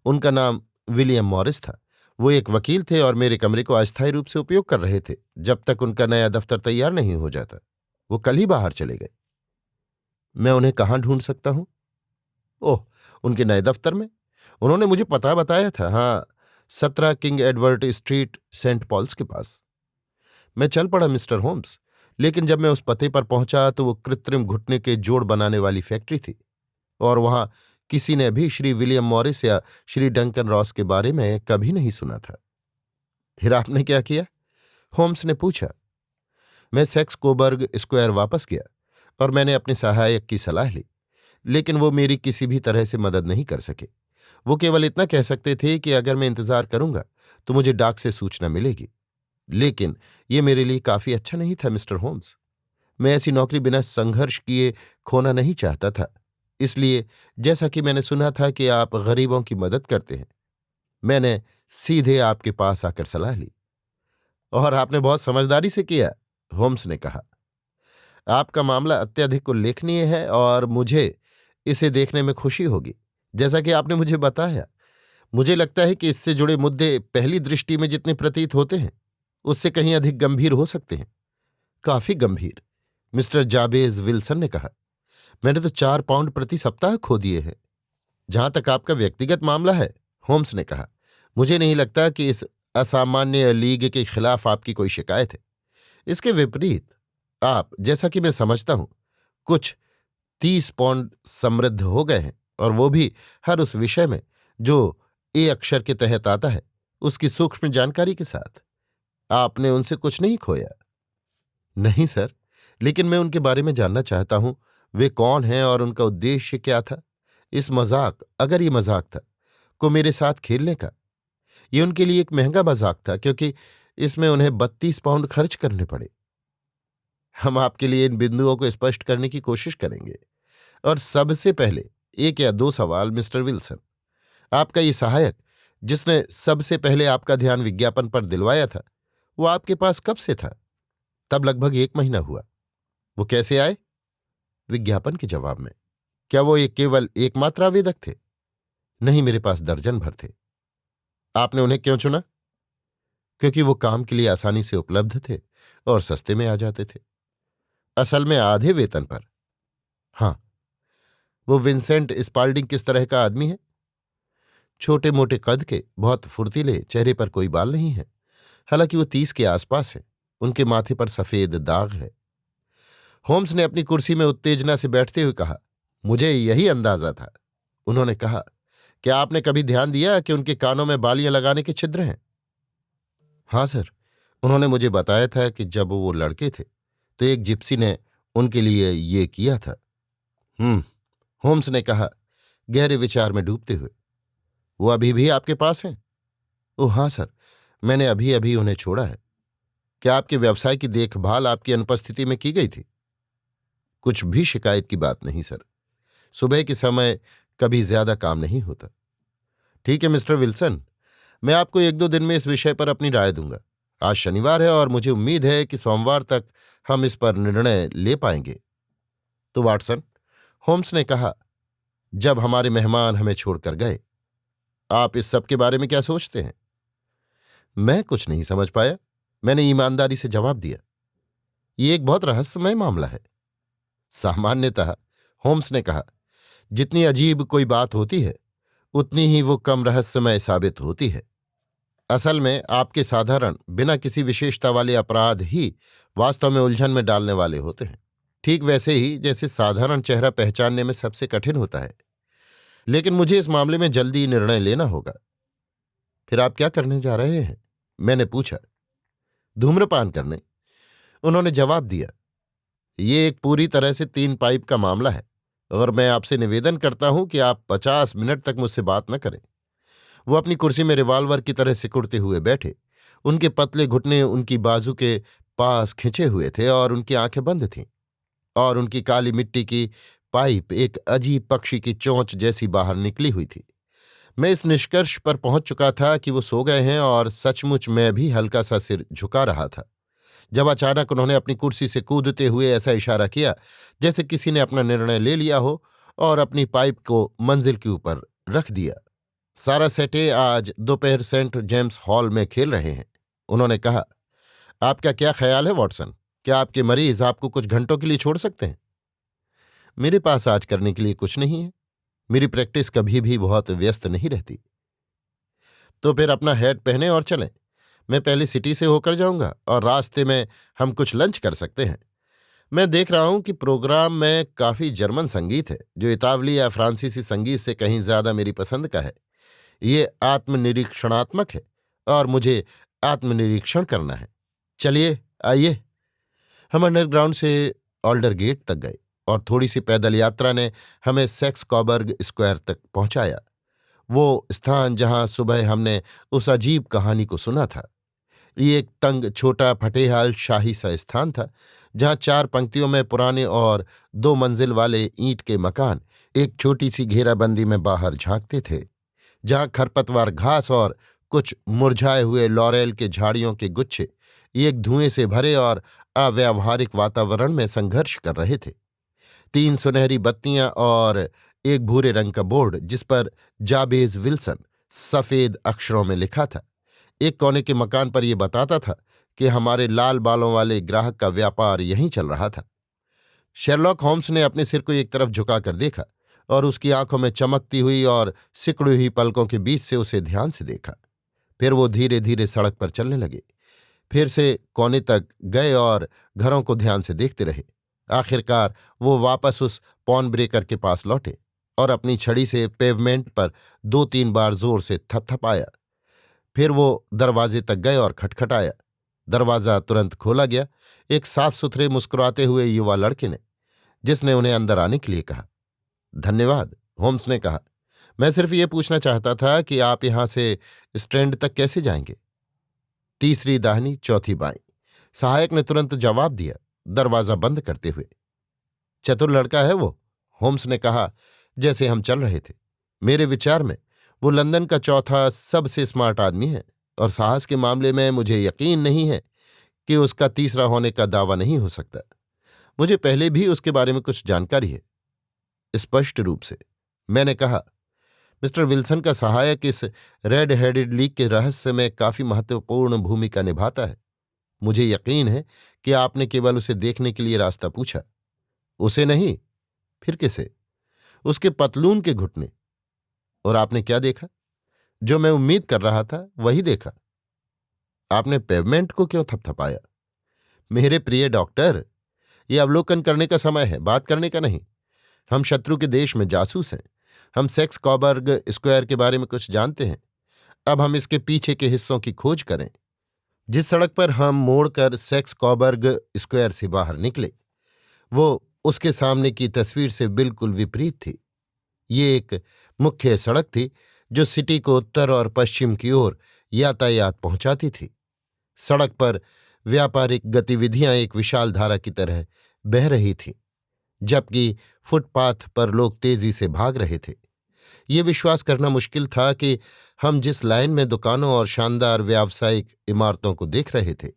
उनका नाम विलियम मॉरिस था। वो एक वकील थे और मेरे कमरे को अस्थायी रूप से उपयोग कर रहे थे जब तक उनका नया दफ्तर तैयार नहीं हो जाता। वो कल ही बाहर चले गए। मैं उन्हें कहाँ ढूंढ सकता हूं? ओह, उनके नए दफ्तर में। उन्होंने मुझे पता बताया था। हाँ, 17 King Edward Street, Saint Paul's के पास। मैं चल पड़ा मिस्टर होम्स, लेकिन जब मैं उस पते पर पहुंचा तो वो कृत्रिम घुटने के जोड़ बनाने वाली फैक्ट्री थी, और वहां किसी ने भी श्री विलियम मॉरिस या श्री डंकन रॉस के बारे में कभी नहीं सुना था। फिर आपने क्या किया? होम्स ने पूछा। मैं सेक्स कोबर्ग स्क्वायर वापस गया और मैंने अपने सहायक की सलाह ली, लेकिन वो मेरी किसी भी तरह से मदद नहीं कर सके। वो केवल इतना कह सकते थे कि अगर मैं इंतजार करूंगा तो मुझे डाक से सूचना मिलेगी। लेकिन ये मेरे लिए काफी अच्छा नहीं था मिस्टर होम्स। मैं ऐसी नौकरी बिना संघर्ष किए खोना नहीं चाहता था। इसलिए, जैसा कि मैंने सुना था कि आप गरीबों की मदद करते हैं, मैंने सीधे आपके पास आकर सलाह ली। और आपने बहुत समझदारी से किया, होम्स ने कहा। आपका मामला अत्यधिक उल्लेखनीय है और मुझे इसे देखने में खुशी होगी। जैसा कि आपने मुझे बताया, मुझे लगता है कि इससे जुड़े मुद्दे पहली दृष्टि में जितने प्रतीत होते हैं उससे कहीं अधिक गंभीर हो सकते हैं। काफी गंभीर, मिस्टर जाबेज विल्सन ने कहा। मैंने तो 4 पाउंड प्रति सप्ताह खो दिए हैं। जहां तक आपका व्यक्तिगत मामला है, होम्स ने कहा, मुझे नहीं लगता कि इस असामान्य लीग के खिलाफ आपकी कोई शिकायत है। इसके विपरीत, आप, जैसा कि मैं समझता हूं, कुछ 30 पाउंड समृद्ध हो गए हैं, और वो भी हर उस विषय में जो ए अक्षर के तहत आता है उसकी सूक्ष्म जानकारी के साथ। आपने उनसे कुछ नहीं खोया? नहीं सर, लेकिन मैं उनके बारे में जानना चाहता हूं। वे कौन हैं और उनका उद्देश्य क्या था? इस मजाक, अगर ये मजाक था, को मेरे साथ खेलने का। ये उनके लिए एक महंगा मजाक था, क्योंकि इसमें उन्हें 32 पाउंड खर्च करने पड़े। हम आपके लिए इन बिंदुओं को स्पष्ट करने की कोशिश करेंगे। और सबसे पहले 1 या 2 सवाल, मिस्टर विल्सन। आपका ये सहायक, जिसने सबसे पहले आपका ध्यान विज्ञापन पर दिलवाया था, वो आपके पास कब से था? तब लगभग 1 महीना हुआ। वो कैसे आए? विज्ञापन के जवाब में। क्या वो एक केवल एकमात्र आवेदक थे? नहीं, मेरे पास दर्जन भर थे। आपने उन्हें क्यों चुना? क्योंकि वो काम के लिए आसानी से उपलब्ध थे और सस्ते में आ जाते थे। असल में आधे वेतन पर। हाँ। वो विंसेंट स्पाल्डिंग किस तरह का आदमी है? छोटे मोटे कद के, बहुत फुर्तीले, चेहरे पर कोई बाल नहीं है। हालांकि वो 30 के आसपास है। उनके माथे पर सफेद दाग है। होम्स ने अपनी कुर्सी में उत्तेजना से बैठते हुए कहा, मुझे यही अंदाजा था। उन्होंने कहा, क्या आपने कभी ध्यान दिया कि उनके कानों में बालियां लगाने के छिद्र हैं? हाँ सर, उन्होंने मुझे बताया था कि जब वो लड़के थे तो एक जिप्सी ने उनके लिए ये किया था। हम्म। होम्स ने कहा, गहरे विचार में डूबते हुए। वो अभी भी आपके पास हैं? ओह हाँ सर, मैंने अभी अभी उन्हें छोड़ा है। क्या आपके व्यवसाय की देखभाल आपकी अनुपस्थिति में की गई थी? कुछ भी शिकायत की बात नहीं सर। सुबह के समय कभी ज्यादा काम नहीं होता। ठीक है मिस्टर विल्सन, मैं आपको 1-2 दिन में इस विषय पर अपनी राय दूंगा। आज शनिवार है और मुझे उम्मीद है कि सोमवार तक हम इस पर निर्णय ले पाएंगे। तो वाटसन, होम्स ने कहा, जब हमारे मेहमान हमें छोड़कर गए, आप इस सब के बारे में क्या सोचते हैं? मैं कुछ नहीं समझ पाया। मैंने ईमानदारी से जवाब दिया, ये एक बहुत रहस्यमय मामला है। सामान्यतः, होम्स ने कहा, जितनी अजीब कोई बात होती है उतनी ही वो कम रहस्यमय साबित होती है। असल में आपके साधारण, बिना किसी विशेषता वाले अपराध ही वास्तव में उलझन में डालने वाले होते हैं। ठीक वैसे ही जैसे साधारण चेहरा पहचानने में सबसे कठिन होता है। लेकिन मुझे इस मामले में जल्दी निर्णय लेना होगा। फिर आप क्या करने जा रहे हैं? मैंने पूछा। धूम्रपान करने, उन्होंने जवाब दिया। ये एक पूरी तरह से 3 पाइप का मामला है और मैं आपसे निवेदन करता हूं कि आप 50 मिनट तक मुझसे बात न करें। वो अपनी कुर्सी में रिवॉल्वर की तरह सिकुड़ते हुए बैठे। उनके पतले घुटने उनकी बाजू के पास खिंचे हुए थे और उनकी आंखें बंद थीं, और उनकी काली मिट्टी की पाइप एक अजीब पक्षी की चोंच जैसी बाहर निकली हुई थी। मैं इस निष्कर्ष पर पहुंच चुका था कि वो सो गए हैं, और सचमुच मैं भी हल्का सा सिर झुका रहा था जब अचानक उन्होंने अपनी कुर्सी से कूदते हुए ऐसा इशारा किया जैसे किसी ने अपना निर्णय ले लिया हो और अपनी पाइप को मंजिल के ऊपर रख दिया। सारा सेटे आज दोपहर सेंट जेम्स हॉल में खेल रहे हैं। उन्होंने कहा, आपका क्या ख्याल है वॉटसन? क्या आपके मरीज आपको कुछ घंटों के लिए छोड़ सकते हैं? मेरे पास आज करने के लिए कुछ नहीं है। मेरी प्रैक्टिस कभी भी बहुत व्यस्त नहीं रहती। तो फिर अपना हैट पहने और चलें। मैं पहले सिटी से होकर जाऊंगा और रास्ते में हम कुछ लंच कर सकते हैं। मैं देख रहा हूं कि प्रोग्राम में काफी जर्मन संगीत है, जो इतावली या फ्रांसीसी संगीत से कहीं ज्यादा मेरी पसंद का है। ये आत्मनिरीक्षणात्मक है और मुझे आत्मनिरीक्षण करना है। चलिए, आइए। हम अंडरग्राउंड से ऑल्डर गेट तक गए और थोड़ी सी पैदल यात्रा ने हमें सेक्स कॉबर्ग स्क्वायर तक पहुंचाया, वो स्थान जहां सुबह हमने उस अजीब कहानी को सुना था। ये एक तंग, छोटा, फटेहाल शाही सा स्थान था जहां 4 पंक्तियों में पुराने और 2 मंजिल वाले ईंट के मकान एक छोटी सी घेराबंदी में बाहर झांकते थे, जहां खरपतवार घास और कुछ मुरझाए हुए लॉरेल के झाड़ियों के गुच्छे एक धुएं से भरे और अव्यावहारिक वातावरण में संघर्ष कर रहे थे। 3 सुनहरी बत्तियां और एक भूरे रंग का बोर्ड जिस पर जाबेज विल्सन सफेद अक्षरों में लिखा था, एक कोने के मकान पर यह बताता था कि हमारे लाल बालों वाले ग्राहक का व्यापार यहीं चल रहा था। शेरलॉक होम्स ने अपने सिर को एक तरफ झुकाकर देखा और उसकी आंखों में चमकती हुई और सिकुड़ी हुई पलकों के बीच से उसे ध्यान से देखा। फिर वो धीरे धीरे सड़क पर चलने लगे, फिर से कोने तक गए और घरों को ध्यान से देखते रहे। आखिरकार वो वापस उस पॉन ब्रेकर के पास लौटे और अपनी छड़ी से पेवमेंट पर 2-3 बार जोर से थपथपाया। फिर वो दरवाजे तक गए और खटखटाया। दरवाजा तुरंत खोला गया, एक साफ सुथरे मुस्कुराते हुए युवा लड़के ने, जिसने उन्हें अंदर आने के लिए कहा। धन्यवाद, होम्स ने कहा। मैं सिर्फ ये पूछना चाहता था कि आप यहां से स्ट्रैंड तक कैसे जाएंगे? तीसरी दाहिनी, चौथी बाईं, सहायक ने तुरंत जवाब दिया, दरवाजा बंद करते हुए। चतुर लड़का है वो, होम्स ने कहा जैसे हम चल रहे थे। मेरे विचार में वो लंदन का चौथा सबसे स्मार्ट आदमी है, और साहस के मामले में मुझे यकीन नहीं है कि उसका तीसरा होने का दावा नहीं हो सकता। मुझे पहले भी उसके बारे में कुछ जानकारी है। स्पष्ट रूप से, मैंने कहा। मिस्टर विल्सन का सहायक इस रेड हेडेड लीग के रहस्य में काफी महत्वपूर्ण भूमिका निभाता है। मुझे यकीन है कि आपने केवल उसे देखने के लिए रास्ता पूछा। उसे नहीं, फिर किसे? उसके पतलून के घुटने। और आपने क्या देखा? जो मैं उम्मीद कर रहा था वही देखा। आपने पेवमेंट को क्यों थपथपाया? मेरे प्रिय डॉक्टर, ये अवलोकन करने का समय है, बात करने का नहीं। हम शत्रु के देश में जासूस हैं। हम सेक्स कॉबर्ग स्क्वायर के बारे में कुछ जानते हैं। अब हम इसके पीछे के हिस्सों की खोज करें। जिस सड़क पर हम मोड़कर सेक्स कॉबर्ग स्क्वायर से बाहर निकले, वो उसके सामने की तस्वीर से बिल्कुल विपरीत थी। ये एक मुख्य सड़क थी जो सिटी को उत्तर और पश्चिम की ओर यातायात पहुंचाती थी। सड़क पर व्यापारिक गतिविधियां एक विशाल धारा की तरह बह रही थीं, जबकि फुटपाथ पर लोग तेजी से भाग रहे थे। ये विश्वास करना मुश्किल था कि हम जिस लाइन में दुकानों और शानदार व्यावसायिक इमारतों को देख रहे थे,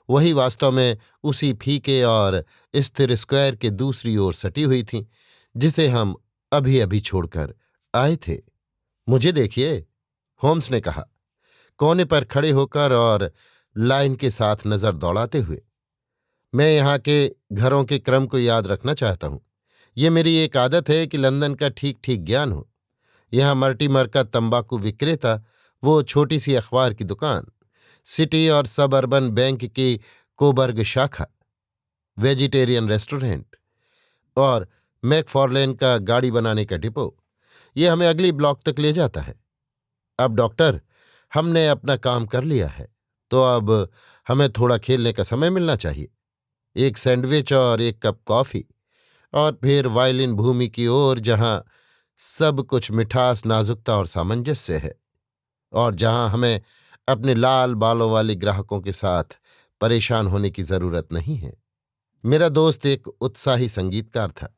वही वास्तव में उसी फीके और स्थिर स्क्वायर के दूसरी ओर सटी हुई थीं, जिसे हम अभी अभी छोड़कर आए थे। मुझे देखिए, होम्स ने कहा, कोने पर खड़े होकर और लाइन के साथ नजर दौड़ाते हुए। मैं यहाँ के घरों के क्रम को याद रखना चाहता हूँ। ये मेरी एक आदत है कि लंदन का ठीक ठीक ज्ञान हो। यहाँ मर्टिमर का तंबाकू विक्रेता, वो छोटी सी अखबार की दुकान, सिटी और सब अर्बन बैंक की कोबर्ग शाखा, वेजिटेरियन रेस्टोरेंट और मैकफॉर्लेन का गाड़ी बनाने का डिपो, ये हमें अगली ब्लॉक तक ले जाता है। अब डॉक्टर, हमने अपना काम कर लिया है, तो अब हमें थोड़ा खेलने का समय मिलना चाहिए। एक सैंडविच और एक कप कॉफी, और फिर वायलिन भूमि की ओर, जहां सब कुछ मिठास, नाजुकता और सामंजस्य है, और जहां हमें अपने लाल बालों वाले ग्राहकों के साथ परेशान होने की जरूरत नहीं है। मेरा दोस्त एक उत्साही संगीतकार था।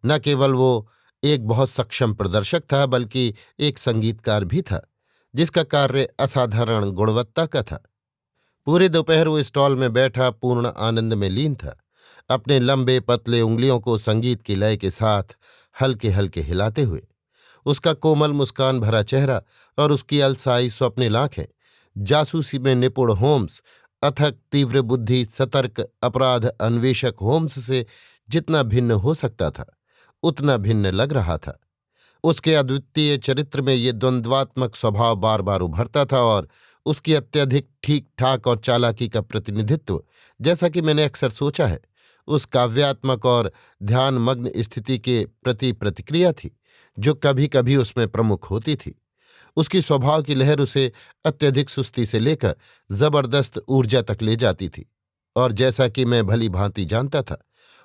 न केवल वो एक बहुत सक्षम प्रदर्शक था, बल्कि एक संगीतकार भी था जिसका कार्य असाधारण गुणवत्ता का था। पूरे दोपहर वो स्टॉल में बैठा पूर्ण आनंद में लीन था, अपने लंबे पतले उंगलियों को संगीत की लय के साथ हल्के हल्के हिलाते हुए। उसका कोमल मुस्कान भरा चेहरा और उसकी अलसाई स्वप्निल आंखें जासूसी में निपुण होम्स, अथक तीव्र बुद्धि सतर्क अपराध अन्वेषक होम्स से जितना भिन्न हो सकता था, उतना भिन्न लग रहा था। उसके अद्वितीय चरित्र में ये द्वंद्वात्मक स्वभाव बार बार उभरता था, और उसकी अत्यधिक ठीक ठाक और चालाकी का प्रतिनिधित्व, जैसा कि मैंने अक्सर सोचा है, उस काव्यात्मक और ध्यानमग्न स्थिति के प्रति प्रतिक्रिया थी जो कभी कभी उसमें प्रमुख होती थी। उसकी स्वभाव की लहर उसे अत्यधिक सुस्ती से लेकर जबरदस्त ऊर्जा तक ले जाती थी, और जैसा कि मैं भली भांति जानता था,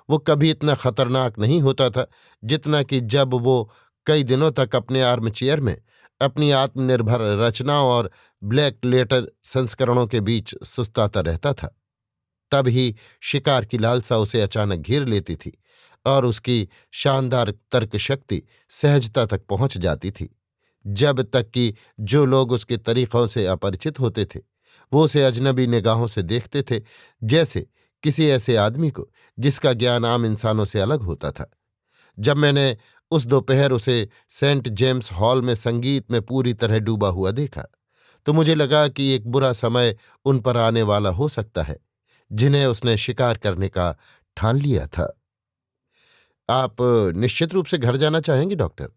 वो कभी इतना खतरनाक नहीं होता था जितना कि जब वो कई दिनों तक अपने आर्म चेयर में अपनी आत्मनिर्भर रचनाओं और ब्लैक लेटर संस्करणों के बीच सुस्ताता रहता था। तब ही शिकार की लालसा उसे अचानक घेर लेती थी, और उसकी शानदार तर्क शक्ति सहजता तक पहुंच जाती थी। जब तक कि जो लोग उसके तरीकों से अपरिचित होते थे, वो उसे अजनबी निगाहों से देखते थे, जैसे किसी ऐसे आदमी को जिसका ज्ञान आम इंसानों से अलग होता था। जब मैंने उस दोपहर उसे सेंट जेम्स हॉल में संगीत में पूरी तरह डूबा हुआ देखा, तो मुझे लगा कि एक बुरा समय उन पर आने वाला हो सकता है जिन्हें उसने शिकार करने का ठान लिया था। आप निश्चित रूप से घर जाना चाहेंगे डॉक्टर?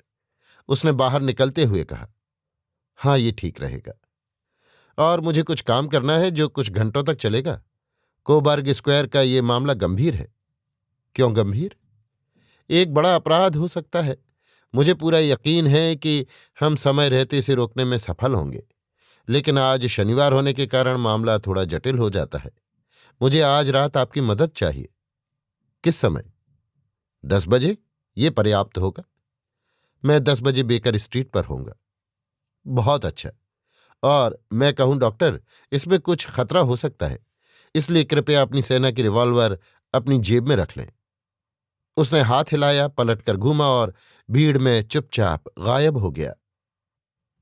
उसने बाहर निकलते हुए कहा। हाँ, ये ठीक रहेगा। और मुझे कुछ काम करना है जो कुछ घंटों तक चलेगा। कोबर्ग स्क्वायर का ये मामला गंभीर है। क्यों गंभीर? एक बड़ा अपराध हो सकता है। मुझे पूरा यकीन है कि हम समय रहते इसे रोकने में सफल होंगे, लेकिन आज शनिवार होने के कारण मामला थोड़ा जटिल हो जाता है। मुझे आज रात आपकी मदद चाहिए। किस समय? 10 बजे? ये पर्याप्त होगा। मैं 10 बजे बेकर स्ट्रीट पर होऊंगा। बहुत अच्छा। और मैं कहूं डॉक्टर, इसमें कुछ खतरा हो सकता है, इसलिए कृपया अपनी सेना की रिवॉल्वर अपनी जेब में रख लें। उसने हाथ हिलाया, पलटकर घूमा और भीड़ में चुपचाप गायब हो गया।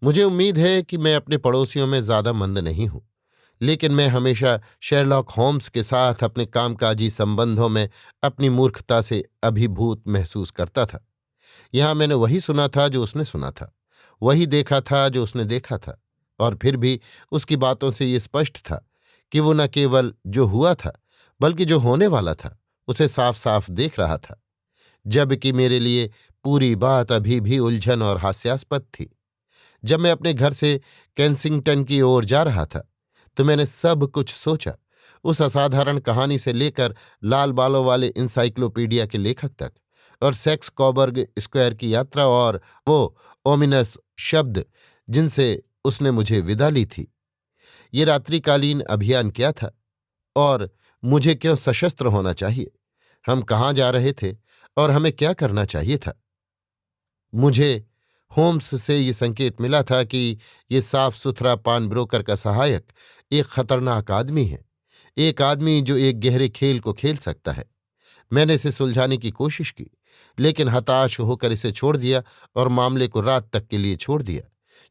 मुझे उम्मीद है कि मैं अपने पड़ोसियों में ज्यादा मंद नहीं हूं, लेकिन मैं हमेशा शेरलॉक होम्स के साथ अपने कामकाजी संबंधों में अपनी मूर्खता से अभिभूत महसूस करता था। यहां मैंने वही सुना था जो उसने सुना था, वही देखा था जो उसने देखा था, और फिर भी उसकी बातों से ये स्पष्ट था कि वो न केवल जो हुआ था, बल्कि जो होने वाला था उसे साफ साफ देख रहा था, जबकि मेरे लिए पूरी बात अभी भी उलझन और हास्यास्पद थी। जब मैं अपने घर से केंसिंगटन की ओर जा रहा था तो मैंने सब कुछ सोचा, उस असाधारण कहानी से लेकर लाल बालों वाले इंसाइक्लोपीडिया के लेखक तक, और सेक्स कॉबर्ग स्क्वायर की यात्रा और वो ओमिनस शब्द जिनसे उसने मुझे विदा ली थी। ये रात्रिकालीन अभियान क्या था और मुझे क्यों सशस्त्र होना चाहिए? हम कहाँ जा रहे थे और हमें क्या करना चाहिए था? मुझे होम्स से ये संकेत मिला था कि ये साफ सुथरा पान ब्रोकर का सहायक एक खतरनाक आदमी है, एक आदमी जो एक गहरे खेल को खेल सकता है। मैंने इसे सुलझाने की कोशिश की, लेकिन हताश होकर इसे छोड़ दिया और मामले को रात तक के लिए छोड़ दिया,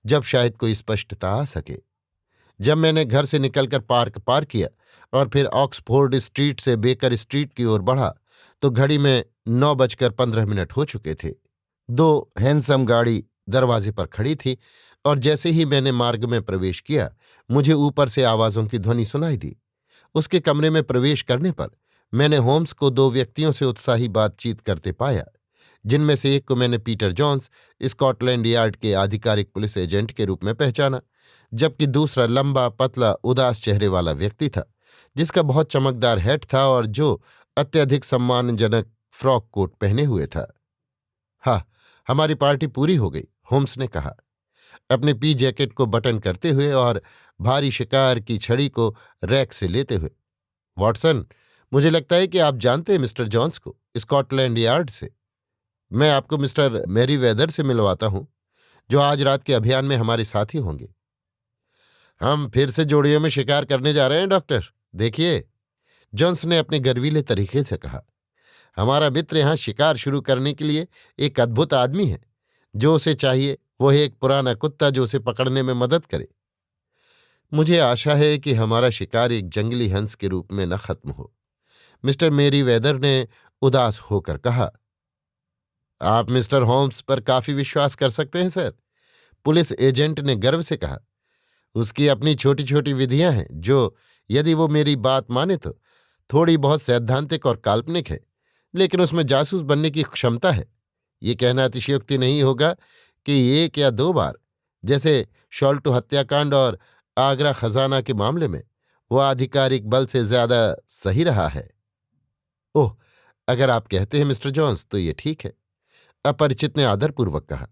जब शायद कोई स्पष्टता आ सके। जब मैंने घर से निकलकर पार्क पार किया और फिर ऑक्सफोर्ड स्ट्रीट से बेकर स्ट्रीट की ओर बढ़ा तो घड़ी में 9:15 हो चुके थे। दो हैंडसम गाड़ी दरवाजे पर खड़ी थी और जैसे ही मैंने मार्ग में प्रवेश किया मुझे ऊपर से आवाज़ों की ध्वनि सुनाई दी। उसके कमरे में प्रवेश करने पर मैंने होम्स को दो व्यक्तियों से उत्साही बातचीत करते पाया, जिनमें से एक को मैंने पीटर जॉन्स, स्कॉटलैंड यार्ड के आधिकारिक पुलिस एजेंट के रूप में पहचाना, जबकि दूसरा लंबा पतला उदास चेहरे वाला व्यक्ति था, जिसका बहुत चमकदार हैट था और जो अत्यधिक सम्मानजनक फ्रॉक कोट पहने हुए था। हाँ, हमारी पार्टी पूरी हो गई, होम्स ने कहा, अपने पी जैकेट को बटन करते हुए और भारी शिकार की छड़ी को रैक से लेते हुए। वॉटसन, मुझे लगता है कि आप जानते हैं मिस्टर जॉन्स को, स्कॉटलैंड यार्ड से। मैं आपको मिस्टर मैरीवेदर से मिलवाता हूं, जो आज रात के अभियान में हमारे साथी होंगे। हम फिर से जोड़ियों में शिकार करने जा रहे हैं डॉक्टर, देखिए, जॉन्स ने अपने गर्वीले तरीके से कहा। हमारा मित्र यहां शिकार शुरू करने के लिए एक अद्भुत आदमी है। जो उसे चाहिए वो है एक पुराना कुत्ता जो उसे पकड़ने में मदद करे। मुझे आशा है कि हमारा शिकार एक जंगली हंस के रूप में न खत्म हो, मिस्टर मैरीवेदर ने उदास होकर कहा। आप मिस्टर होम्स पर काफी विश्वास कर सकते हैं सर, पुलिस एजेंट ने गर्व से कहा। उसकी अपनी छोटी छोटी विधियां हैं जो, यदि वो मेरी बात माने तो, थोड़ी बहुत सैद्धांतिक और काल्पनिक है, लेकिन उसमें जासूस बनने की क्षमता है। ये कहना अतिशयोक्ति नहीं होगा कि एक या दो बार, जैसे शॉल्टो हत्याकांड और आगरा खजाना के मामले में, वो आधिकारिक बल से ज्यादा सही रहा है। ओह, अगर आप कहते हैं मिस्टर जॉन्स तो ये ठीक है, अपरिचित ने आदरपूर्वक कहा।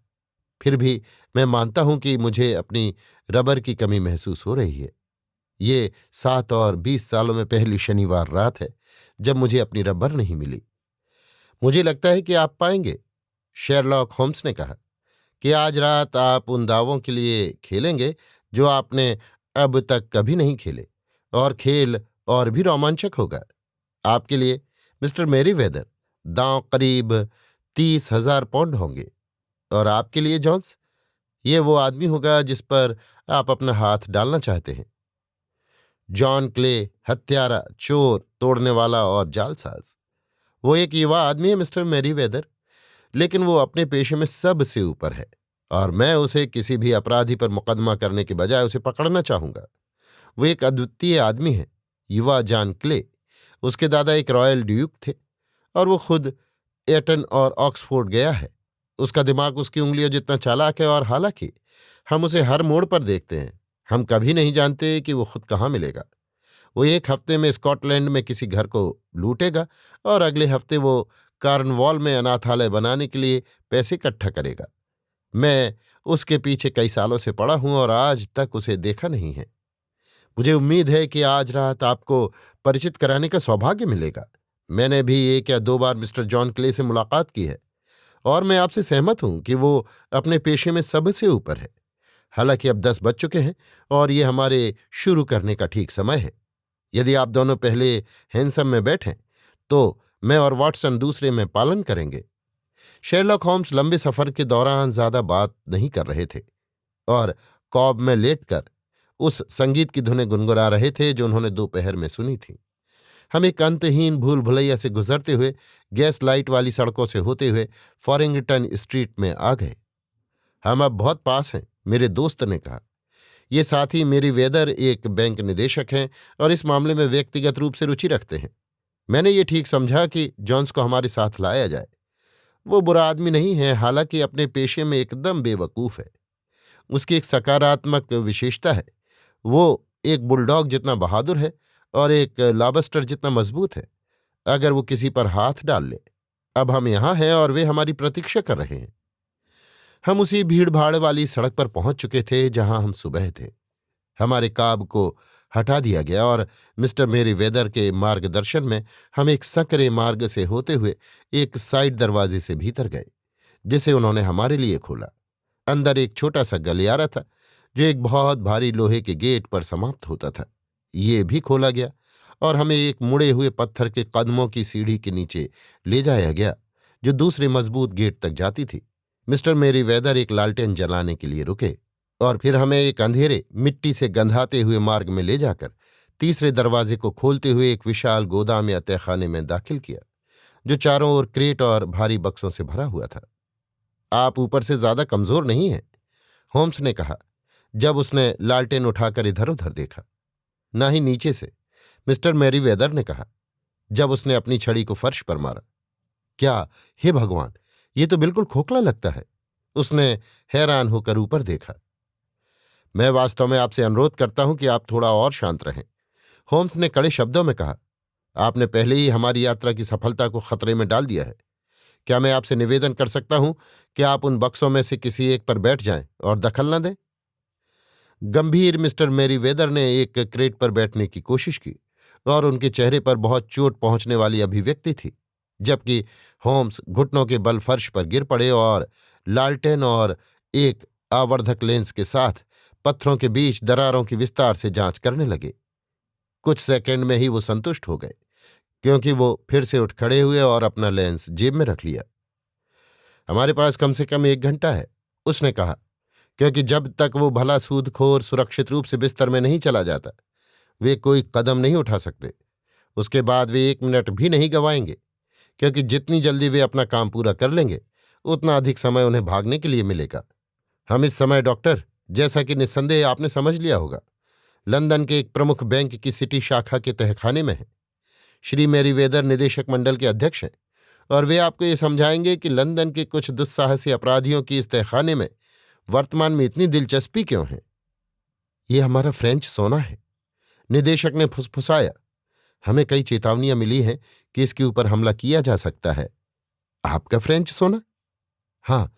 फिर भी मैं मानता हूं कि मुझे अपनी रबर की कमी महसूस हो रही है। ये 7 और 20 सालों में पहली शनिवार रात है जब मुझे अपनी रबर नहीं मिली। मुझे लगता है कि आप पाएंगे, शेरलॉक होम्स ने कहा, कि आज रात आप उन दावों के लिए खेलेंगे जो आपने अब तक कभी नहीं खेले, और खेल और भी रोमांचक होगा। आपके लिए मिस्टर मैरीवेदर दांव करीब 30,000 पाउंड होंगे, और आपके लिए जॉन्स ये वो आदमी होगा जिस पर आप अपना हाथ डालना चाहते हैं। जॉन क्ले हत्यारा, चोर, तोड़ने वाला और जालसाज। वो एक युवा आदमी है मिस्टर मैरीवेदर, लेकिन वो अपने पेशे में सबसे ऊपर है, और मैं उसे किसी भी अपराधी पर मुकदमा करने के बजाय उसे पकड़ना चाहूंगा। वो एक अद्वितीय आदमी है, युवा जॉन क्ले। उसके दादा एक रॉयल ड्यूक थे और वो खुद एटन और ऑक्सफोर्ड गया है। उसका दिमाग उसकी उंगलियों जितना चालाक है, और हालांकि हम उसे हर मोड़ पर देखते हैं, हम कभी नहीं जानते कि वो खुद कहाँ मिलेगा। वो एक हफ्ते में स्कॉटलैंड में किसी घर को लूटेगा और अगले हफ्ते वो कार्नवॉल में अनाथालय बनाने के लिए पैसे इकट्ठा करेगा। मैं उसके पीछे कई सालों से पड़ा हूं और आज तक उसे देखा नहीं है। मुझे उम्मीद है कि आज रात आपको परिचित कराने का सौभाग्य मिलेगा। मैंने भी एक या दो बार मिस्टर जॉन क्ले से मुलाकात की है, और मैं आपसे सहमत हूं कि वो अपने पेशे में सबसे ऊपर है। हालांकि अब 10 बज चुके हैं और ये हमारे शुरू करने का ठीक समय है। यदि आप दोनों पहले हैंसम में बैठें तो मैं और वाटसन दूसरे में पालन करेंगे। शेरलॉक होम्स लंबे सफर के दौरान ज्यादा बात नहीं कर रहे थे और कॉब में लेटकर उस संगीत की धुनें गुनगुना रहे थे जो उन्होंने दोपहर में सुनी थी। हम एक अंतहीन भूल भुलैया से गुजरते हुए गैस लाइट वाली सड़कों से होते हुए फॉरिंगटन स्ट्रीट में आ गए। हम अब बहुत पास हैं, मेरे दोस्त ने कहा। ये साथी मैरीवेदर एक बैंक निदेशक हैं और इस मामले में व्यक्तिगत रूप से रुचि रखते हैं। मैंने ये ठीक समझा कि जॉन्स को हमारे साथ लाया जाए। वो बुरा आदमी नहीं है, हालांकि अपने पेशे में एकदम बेवकूफ है। उसकी एक सकारात्मक विशेषता है। वो एक बुलडॉग जितना बहादुर है और एक लॉबस्टर जितना मजबूत है। अगर वो किसी पर हाथ डाल ले। अब हम यहां हैं और वे हमारी प्रतीक्षा कर रहे हैं। हम उसी भीड़ भाड़ वाली सड़क पर पहुंच चुके थे जहां हम सुबह थे। हमारे काब को हटा दिया गया और मिस्टर मेरी वेदर के मार्गदर्शन में हम एक संकरे मार्ग से होते हुए एक साइड दरवाजे से भीतर गए, जिसे उन्होंने हमारे लिए खोला। अंदर एक छोटा सा गलियारा था जो एक बहुत भारी लोहे के गेट पर समाप्त होता था। ये भी खोला गया और हमें एक मुड़े हुए पत्थर के कदमों की सीढ़ी के नीचे ले जाया गया जो दूसरे मजबूत गेट तक जाती थी। मिस्टर मेरी वेदर एक लालटेन जलाने के लिए रुके और फिर हमें एक अंधेरे मिट्टी से गंधाते हुए मार्ग में ले जाकर तीसरे दरवाजे को खोलते हुए एक विशाल गोदाम या तहखाने में दाखिल किया जो चारों ओर क्रेट और भारी बक्सों से भरा हुआ था। आप ऊपर से ज्यादा कमजोर नहीं हैं, होम्स ने कहा जब उसने लालटेन उठाकर इधर उधर देखा। ना ही नीचे से, मिस्टर मैरीवेदर ने कहा जब उसने अपनी छड़ी को फर्श पर मारा। क्या, हे भगवान, ये तो बिल्कुल खोखला लगता है। उसने हैरान होकर ऊपर देखा। मैं वास्तव में आपसे अनुरोध करता हूं कि आप थोड़ा और शांत रहें, होम्स ने कड़े शब्दों में कहा। आपने पहले ही हमारी यात्रा की सफलता को खतरे में डाल दिया है। क्या मैं आपसे निवेदन कर सकता हूं कि आप उन बक्सों में से किसी एक पर बैठ जाएं और दखल न दें? गंभीर मिस्टर मैरीवेदर ने एक क्रेट पर बैठने की कोशिश की और उनके चेहरे पर बहुत चोट पहुंचने वाली अभिव्यक्ति थी, जबकि होम्स घुटनों के बल फर्श पर गिर पड़े और लालटेन और एक आवर्धक लेंस के साथ पत्थरों के बीच दरारों की विस्तार से जांच करने लगे। कुछ सेकंड में ही वो संतुष्ट हो गए, क्योंकि वो फिर से उठ खड़े हुए और अपना लेंस जेब में रख लिया। हमारे पास कम से कम 1 घंटा है, उसने कहा, क्योंकि जब तक वो भला सूदखोर सुरक्षित रूप से बिस्तर में नहीं चला जाता वे कोई कदम नहीं उठा सकते। उसके बाद वे 1 मिनट भी नहीं गंवाएंगे, क्योंकि जितनी जल्दी वे अपना काम पूरा कर लेंगे उतना अधिक समय उन्हें भागने के लिए मिलेगा। हम इस समय, डॉक्टर, जैसा कि निस्संदेह आपने समझ लिया होगा, लंदन के एक प्रमुख बैंक की सिटी शाखा के तहखाने में हैं। श्री मैरीवेदर निदेशक मंडल के अध्यक्ष हैं और वे आपको ये समझाएंगे कि लंदन के कुछ दुस्साहसी अपराधियों की इस तहखाने में वर्तमान में इतनी दिलचस्पी क्यों है। ये हमारा फ्रेंच सोना है, निदेशक ने फुसफुसाया। हमें कई चेतावनियां मिली हैं कि इसके ऊपर हमला किया जा सकता है। आपका फ्रेंच सोना? हाँ,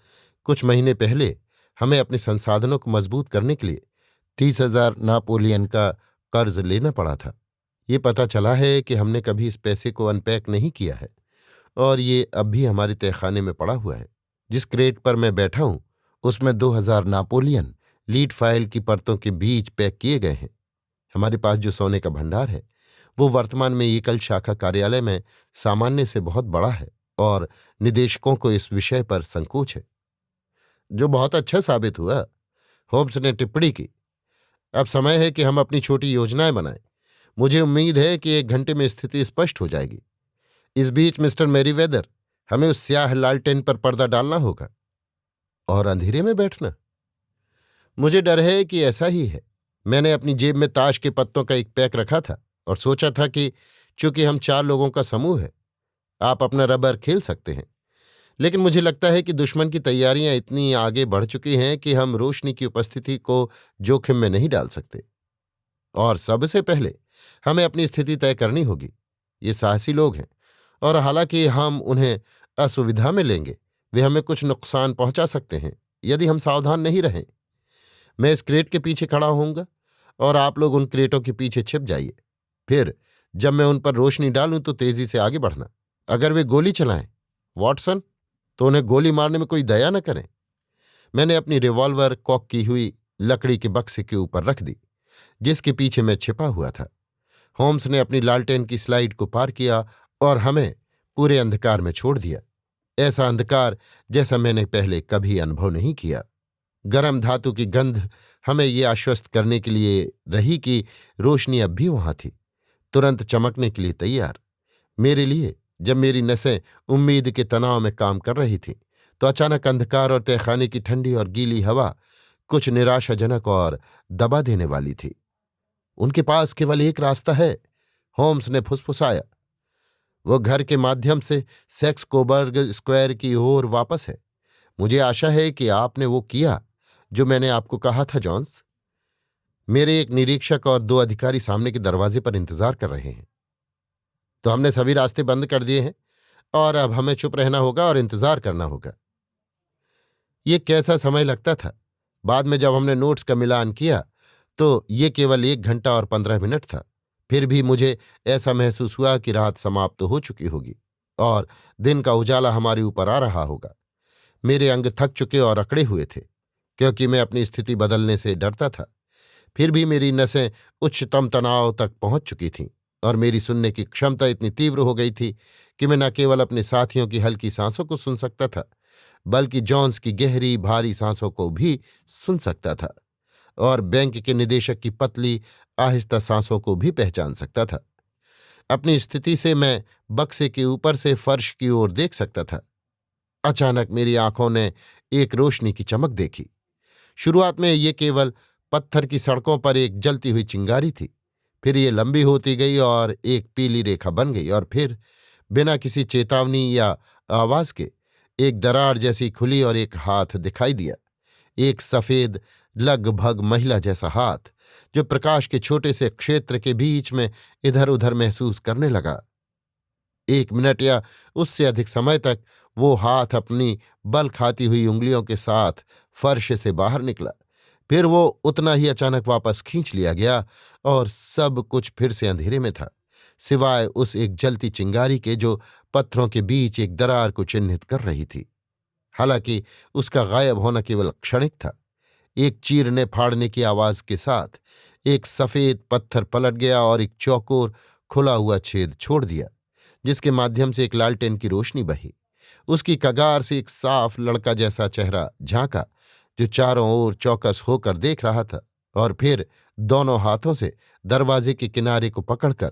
कुछ महीने पहले हमें अपने संसाधनों को मजबूत करने के लिए 30,000 नापोलियन का कर्ज लेना पड़ा था। ये पता चला है कि हमने कभी इस पैसे को अनपैक नहीं किया है और ये अब भी हमारे तहखाने में पड़ा हुआ है। जिस क्रेट पर मैं बैठा हूं उसमें 2,000 नापोलियन लीड फाइल की परतों के बीच पैक किए गए हैं। हमारे पास जो सोने का भंडार है वो वर्तमान में एकल शाखा कार्यालय में सामान्य से बहुत बड़ा है और निदेशकों को इस विषय पर संकोच है। जो बहुत अच्छा साबित हुआ, होम्स ने टिप्पणी की। अब समय है कि हम अपनी छोटी योजनाएं बनाएं। मुझे उम्मीद है कि 1 घंटे में स्थिति स्पष्ट हो जाएगी। इस बीच मिस्टर मैरीवेदर, हमें उस स्याह लालटेन पर पर्दा डालना होगा और अंधेरे में बैठना। मुझे डर है कि ऐसा ही है। मैंने अपनी जेब में ताश के पत्तों का एक पैक रखा था और सोचा था कि चूंकि हम 4 लोगों का समूह है, आप अपना रबर खेल सकते हैं। लेकिन मुझे लगता है कि दुश्मन की तैयारियां इतनी आगे बढ़ चुकी हैं कि हम रोशनी की उपस्थिति को जोखिम में नहीं डाल सकते। और सबसे पहले हमें अपनी स्थिति तय करनी होगी। ये साहसी लोग हैं और हालांकि हम उन्हें असुविधा में लेंगे, वे हमें कुछ नुकसान पहुंचा सकते हैं यदि हम सावधान नहीं रहें। मैं इस क्रेट के पीछे खड़ा होऊंगा और आप लोग उन क्रेटों के पीछे छिप जाइए। फिर जब मैं उन पर रोशनी डालूं तो तेजी से आगे बढ़ना। अगर वे गोली चलाएं, वॉटसन, तो उन्हें गोली मारने में कोई दया न करें। मैंने अपनी रिवॉल्वर कॉक की हुई लकड़ी के बक्से के ऊपर रख दी जिसके पीछे मैं छिपा हुआ था। होम्स ने अपनी लालटेन की स्लाइड को पार किया और हमें पूरे अंधकार में छोड़ दिया। ऐसा अंधकार जैसा मैंने पहले कभी अनुभव नहीं किया। गरम धातु की गंध हमें ये आश्वस्त करने के लिए रही कि रोशनी अब भी वहां थी, तुरंत चमकने के लिए तैयार। मेरे लिए जब मेरी नसें उम्मीद के तनाव में काम कर रही थीं, तो अचानक अंधकार और तहखाने की ठंडी और गीली हवा कुछ निराशाजनक और दबा देने वाली थी। उनके पास केवल एक रास्ता है, होम्स ने फुसफुसाया। वो घर के माध्यम से सेक्स कोबर्ग स्क्वायर की ओर वापस है। मुझे आशा है कि आपने वो किया जो मैंने आपको कहा था जॉन्स। मेरे एक निरीक्षक और 2 अधिकारी सामने के दरवाजे पर इंतजार कर रहे हैं। तो हमने सभी रास्ते बंद कर दिए हैं और अब हमें चुप रहना होगा और इंतजार करना होगा। ये कैसा समय लगता था। बाद में जब हमने नोट्स का मिलान किया तो ये केवल 1 घंटा और 15 मिनट था। फिर भी मुझे ऐसा महसूस हुआ कि रात समाप्त हो चुकी होगी और दिन का उजाला हमारे ऊपर आ रहा होगा। मेरे अंग थक चुके और अकड़े हुए थे, क्योंकि मैं अपनी स्थिति बदलने से डरता था। फिर भी मेरी नसें उच्चतम तनाव तक पहुंच चुकी थीं और मेरी सुनने की क्षमता इतनी तीव्र हो गई थी कि मैं न केवल अपने साथियों की हल्की सांसों को सुन सकता था, बल्कि जॉन्स की गहरी भारी सांसों को भी सुन सकता था और बैंक के निदेशक की पतली आहिस्ता सांसों को भी पहचान सकता था। अपनी स्थिति से मैं बक्से के ऊपर से फर्श की ओर देख सकता था। अचानक मेरी आंखों ने एक रोशनी की चमक देखी। शुरुआत में ये केवल पत्थर की सड़कों पर एक जलती हुई चिंगारी थी। फिर ये लंबी होती गई और एक पीली रेखा बन गई और फिर बिना किसी चेतावनी या आवाज के एक दरार जैसी खुली और एक हाथ दिखाई दिया। एक सफेद लगभग महिला जैसा हाथ, जो प्रकाश के छोटे से क्षेत्र के बीच में इधर उधर महसूस करने लगा। 1 मिनट या उससे अधिक समय तक वो हाथ अपनी बल खाती हुई उंगलियों के साथ फर्श से बाहर निकला। फिर वो उतना ही अचानक वापस खींच लिया गया और सब कुछ फिर से अंधेरे में था, सिवाय उस एक जलती चिंगारी के जो पत्थरों के बीच एक दरार को चिन्हित कर रही थी। हालांकि उसका गायब होना केवल क्षणिक था। एक चीरने फाड़ने की आवाज के साथ एक सफेद पत्थर पलट गया और एक चौकोर खुला हुआ छेद छोड़ दिया, जिसके माध्यम से एक लालटेन की रोशनी बही। उसकी कगार से एक साफ लड़का जैसा चेहरा झांका, जो चारों ओर चौकस होकर देख रहा था, और फिर दोनों हाथों से दरवाजे के किनारे को पकड़कर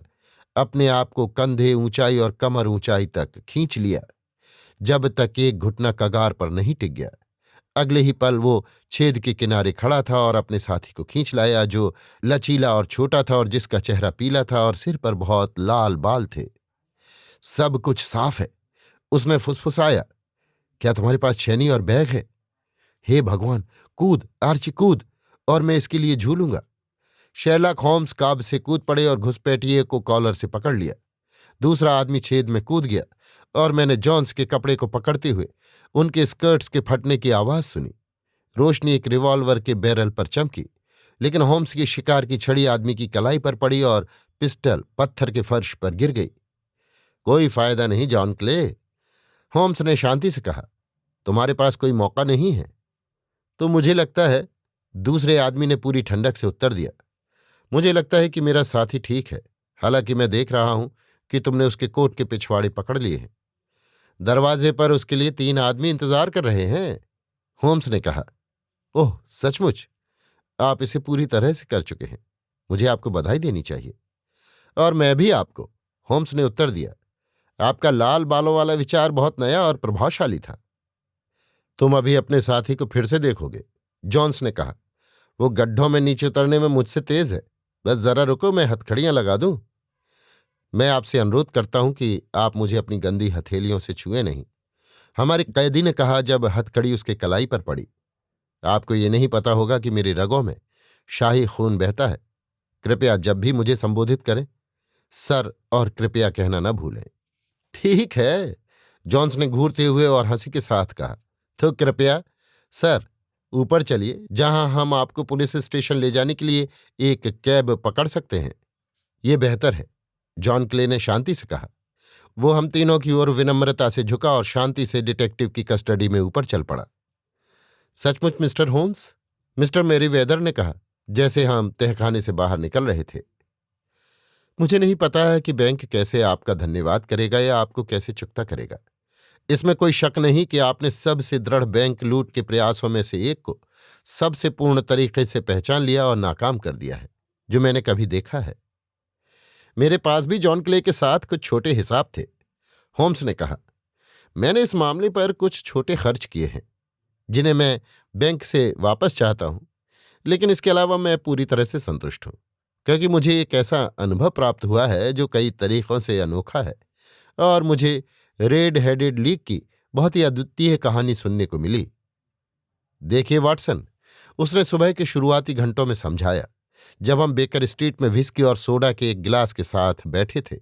अपने आप को कंधे ऊंचाई और कमर ऊंचाई तक खींच लिया, जब तक एक घुटना कगार पर नहीं टिक गया। अगले ही पल वो छेद के किनारे खड़ा था और अपने साथी को खींच लाया, जो लचीला और छोटा था और जिसका चेहरा पीला था और सिर पर बहुत लाल बाल थे। सब कुछ साफ है, उसने फुसफुसाया। क्या तुम्हारे पास छेनी और बैग है? हे भगवान, कूद आर्ची कूद, और मैं इसके लिए झूलूंगा। शेरलॉक होम्स काब से कूद पड़े और घुसपैठिए को कॉलर से पकड़ लिया। दूसरा आदमी छेद में कूद गया और मैंने जॉन्स के कपड़े को पकड़ते हुए उनके स्कर्ट्स के फटने की आवाज सुनी। रोशनी एक रिवॉल्वर के बैरल पर चमकी, लेकिन होम्स की शिकार की छड़ी आदमी की कलाई पर पड़ी और पिस्टल पत्थर के फर्श पर गिर गई। कोई फायदा नहीं जॉन क्ले, होम्स ने शांति से कहा। तुम्हारे पास कोई मौका नहीं है। तो मुझे लगता है, दूसरे आदमी ने पूरी ठंडक से उत्तर दिया, मुझे लगता है कि मेरा साथी ठीक है। हालांकि मैं देख रहा हूं कि तुमने उसके कोट के पिछवाड़े पकड़ लिए हैं। दरवाजे पर उसके लिए 3 आदमी इंतजार कर रहे हैं, होम्स ने कहा। ओह सचमुच? आप इसे पूरी तरह से कर चुके हैं। मुझे आपको बधाई देनी चाहिए। और मैं भी आपको, होम्स ने उत्तर दिया। आपका लाल बालों वाला विचार बहुत नया और प्रभावशाली था। तुम अभी अपने साथी को फिर से देखोगे, जॉन्स ने कहा। वो गड्ढों में नीचे उतरने में मुझसे तेज है। बस जरा रुको, मैं हथकड़ियां लगा दूं। मैं आपसे अनुरोध करता हूं कि आप मुझे अपनी गंदी हथेलियों से छुए नहीं, हमारे कैदी ने कहा जब हथकड़ी उसके कलाई पर पड़ी। आपको ये नहीं पता होगा कि मेरी रगों में शाही खून बहता है। कृपया जब भी मुझे संबोधित करें, सर और कृपया कहना न भूलें। ठीक है, जॉन्स ने घूरते हुए और हंसी के साथ कहा। तो कृपया सर, ऊपर चलिए, जहां हम आपको पुलिस स्टेशन ले जाने के लिए एक कैब पकड़ सकते हैं। ये बेहतर है, जॉन क्ले ने शांति से कहा। वो हम तीनों की ओर विनम्रता से झुका और शांति से डिटेक्टिव की कस्टडी में ऊपर चल पड़ा। सचमुच मिस्टर होम्स, मिस्टर मेरीवेदर ने कहा, जैसे हम तहखाने से बाहर निकल रहे थे। मुझे नहीं पता है कि बैंक कैसे आपका धन्यवाद करेगा या आपको कैसे चुकता करेगा। इसमें कोई शक नहीं कि आपने सबसे दृढ़ बैंक लूट के प्रयासों में से एक को सबसे पूर्ण तरीके से पहचान लिया और नाकाम कर दिया है, जो मैंने कभी देखा है। मेरे पास भी जॉन क्ले के साथ कुछ छोटे हिसाब थे, होम्स ने कहा। मैंने इस मामले पर कुछ छोटे खर्च किए हैं, जिन्हें मैं बैंक से वापस चाहता हूं, लेकिन इसके अलावा मैं पूरी तरह से संतुष्ट हूं, क्योंकि मुझे एक ऐसा अनुभव प्राप्त हुआ है जो कई तरीकों से अनोखा है, और मुझे रेड हेडेड लीग की बहुत ही अद्वितीय कहानी सुनने को मिली। देखिए वाटसन, उसने सुबह के शुरुआती घंटों में समझाया, जब हम बेकर स्ट्रीट में व्हिस्की और सोडा के एक गिलास के साथ बैठे थे।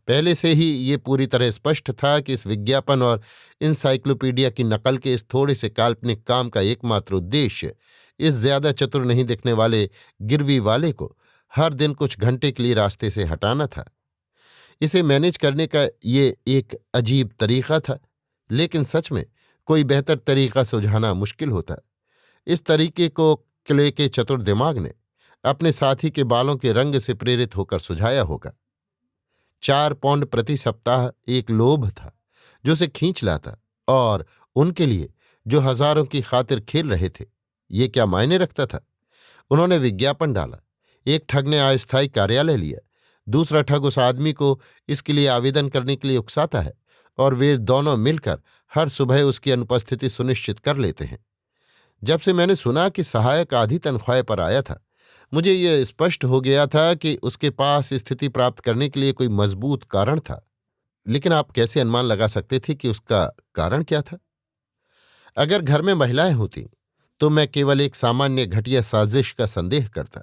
पहले से ही ये पूरी तरह स्पष्ट था कि इस विज्ञापन और इंसाइक्लोपीडिया की नकल के इस थोड़े से काल्पनिक काम का एकमात्र उद्देश्य इस ज्यादा चतुर नहीं दिखने वाले गिरवी वाले को हर दिन कुछ घंटे के लिए रास्ते से हटाना था। इसे मैनेज करने का ये एक अजीब तरीका था, लेकिन सच में कोई बेहतर तरीका सुझाना मुश्किल होता। इस तरीके को क्ले के चतुर दिमाग ने अपने साथी के बालों के रंग से प्रेरित होकर सुझाया होगा। 4 पौंड प्रति सप्ताह एक लोभ था जो उसे खींच लाता, और उनके लिए जो हजारों की खातिर खेल रहे थे ये क्या मायने रखता था। उन्होंने विज्ञापन डाला, एक ठग ने अस्थायी कार्यालय लिया, दूसरा ठग उस आदमी को इसके लिए आवेदन करने के लिए उकसाता है, और वे दोनों मिलकर हर सुबह उसकी अनुपस्थिति सुनिश्चित कर लेते हैं। जब से मैंने सुना कि सहायक आधी तनख्वाह पर आया था, मुझे यह स्पष्ट हो गया था कि उसके पास स्थिति प्राप्त करने के लिए कोई मजबूत कारण था। लेकिन आप कैसे अनुमान लगा सकते थे कि उसका कारण क्या था? अगर घर में महिलाएं होती तो मैं केवल एक सामान्य घटिया साजिश का संदेह करता,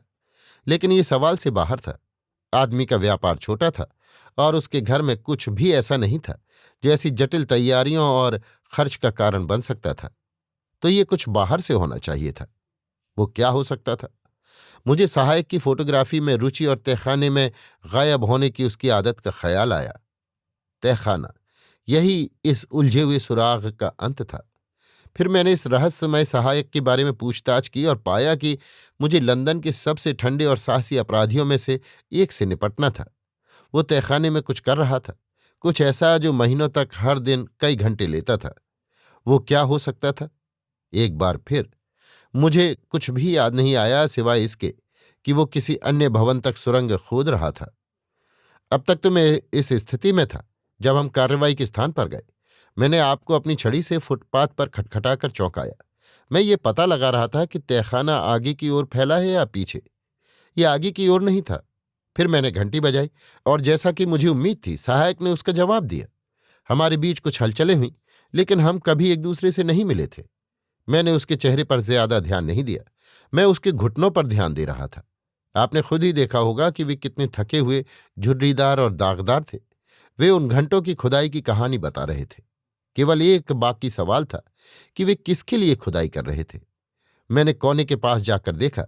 लेकिन ये सवाल से बाहर था। आदमी का व्यापार छोटा था और उसके घर में कुछ भी ऐसा नहीं था जो ऐसी जटिल तैयारियों और खर्च का कारण बन सकता था। तो ये कुछ बाहर से होना चाहिए था। वो क्या हो सकता था? मुझे सहायक की फोटोग्राफी में रुचि और तहखाने में गायब होने की उसकी आदत का ख्याल आया। तहखाना, यही इस उलझे हुए सुराग का अंत था। फिर मैंने इस रहस्यमय सहायक के बारे में पूछताछ की और पाया कि मुझे लंदन के सबसे ठंडे और साहसी अपराधियों में से एक से निपटना था। वो तहखाने में कुछ कर रहा था, कुछ ऐसा जो महीनों तक हर दिन कई घंटे लेता था। वो क्या हो सकता था? एक बार फिर मुझे कुछ भी याद नहीं आया सिवाय इसके कि वो किसी अन्य भवन तक सुरंग खोद रहा था। अब तक तो मैं इस स्थिति में था। जब हम कार्रवाई के स्थान पर गए, मैंने आपको अपनी छड़ी से फुटपाथ पर खटखटाकर चौंकाया। मैं ये पता लगा रहा था कि तहखाना आगे की ओर फैला है या पीछे। ये आगे की ओर नहीं था। फिर मैंने घंटी बजाई और जैसा कि मुझे उम्मीद थी, सहायक ने उसका जवाब दिया। हमारे बीच कुछ हलचलें हुई, लेकिन हम कभी एक दूसरे से नहीं मिले थे। मैंने उसके चेहरे पर ज्यादा ध्यान नहीं दिया, मैं उसके घुटनों पर ध्यान दे रहा था। आपने खुद ही देखा होगा कि वे कितने थके हुए, झुर्रीदार और दागदार थे। वे उन घंटों की खुदाई की कहानी बता रहे थे। केवल एक बाकी सवाल था कि वे किसके लिए खुदाई कर रहे थे। मैंने कोने के पास जाकर देखा।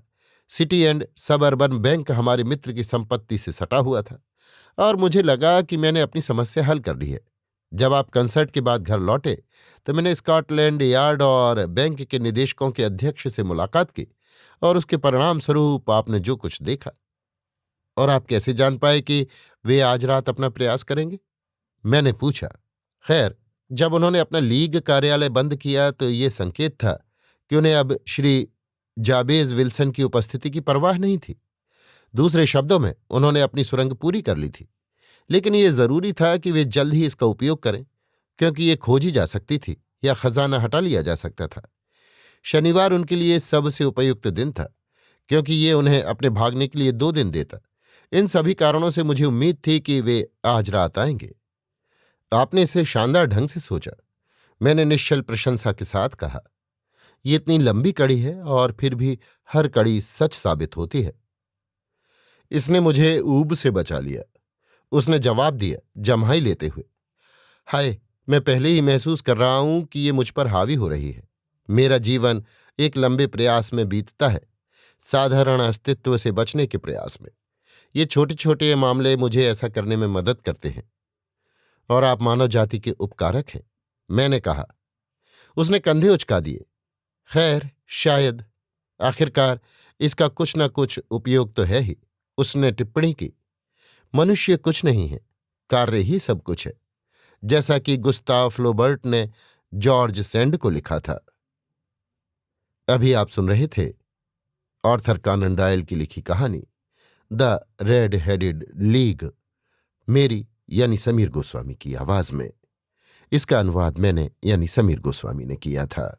सिटी एंड सबअर्बन बैंक हमारे मित्र की संपत्ति से सटा हुआ था, और मुझे लगा कि मैंने अपनी समस्या हल कर ली है। जब आप कंसर्ट के बाद घर लौटे तो मैंने स्कॉटलैंड यार्ड और बैंक के निदेशकों के अध्यक्ष से मुलाकात की, और उसके परिणाम स्वरूप आपने जो कुछ देखा। और आप कैसे जान पाए कि वे आज रात अपना प्रयास करेंगे? मैंने पूछा। खैर, जब उन्होंने अपना लीग कार्यालय बंद किया तो ये संकेत था कि उन्हें अब श्री जाबेज विल्सन की उपस्थिति की परवाह नहीं थी। दूसरे शब्दों में, उन्होंने अपनी सुरंग पूरी कर ली थी। लेकिन ये जरूरी था कि वे जल्द ही इसका उपयोग करें, क्योंकि ये खोजी जा सकती थी या खजाना हटा लिया जा सकता था। शनिवार उनके लिए सबसे उपयुक्त दिन था, क्योंकि ये उन्हें अपने भागने के लिए 2 दिन देता। इन सभी कारणों से मुझे उम्मीद थी कि वे आज रात आएंगे। आपने इसे शानदार ढंग से सोचा, मैंने निश्चल प्रशंसा के साथ कहा। ये इतनी लंबी कड़ी है और फिर भी हर कड़ी सच साबित होती है। इसने मुझे ऊब से बचा लिया, उसने जवाब दिया जम्हाई लेते हुए। हाय, मैं पहले ही महसूस कर रहा हूं कि ये मुझ पर हावी हो रही है। मेरा जीवन एक लंबे प्रयास में बीतता है, साधारण अस्तित्व से बचने के प्रयास में। ये छोटे छोटे मामले मुझे ऐसा करने में मदद करते हैं, और आप मानव जाति के उपकारक हैं, मैंने कहा। उसने कंधे उचका दिए। खैर, शायद, आखिरकार इसका कुछ न कुछ उपयोग तो है ही। उसने टिप्पणी की। मनुष्य कुछ नहीं है, कार्य ही सब कुछ है, जैसा कि गुस्ताव फ्लोबर्ट ने जॉर्ज सैंड को लिखा था। अभी आप सुन रहे थे आर्थर कॉनन डॉयल की लिखी कहानी द रेड हेडेड लीग, मेरी यानी समीर गोस्वामी की आवाज में। इसका अनुवाद मैंने यानी समीर गोस्वामी ने किया था।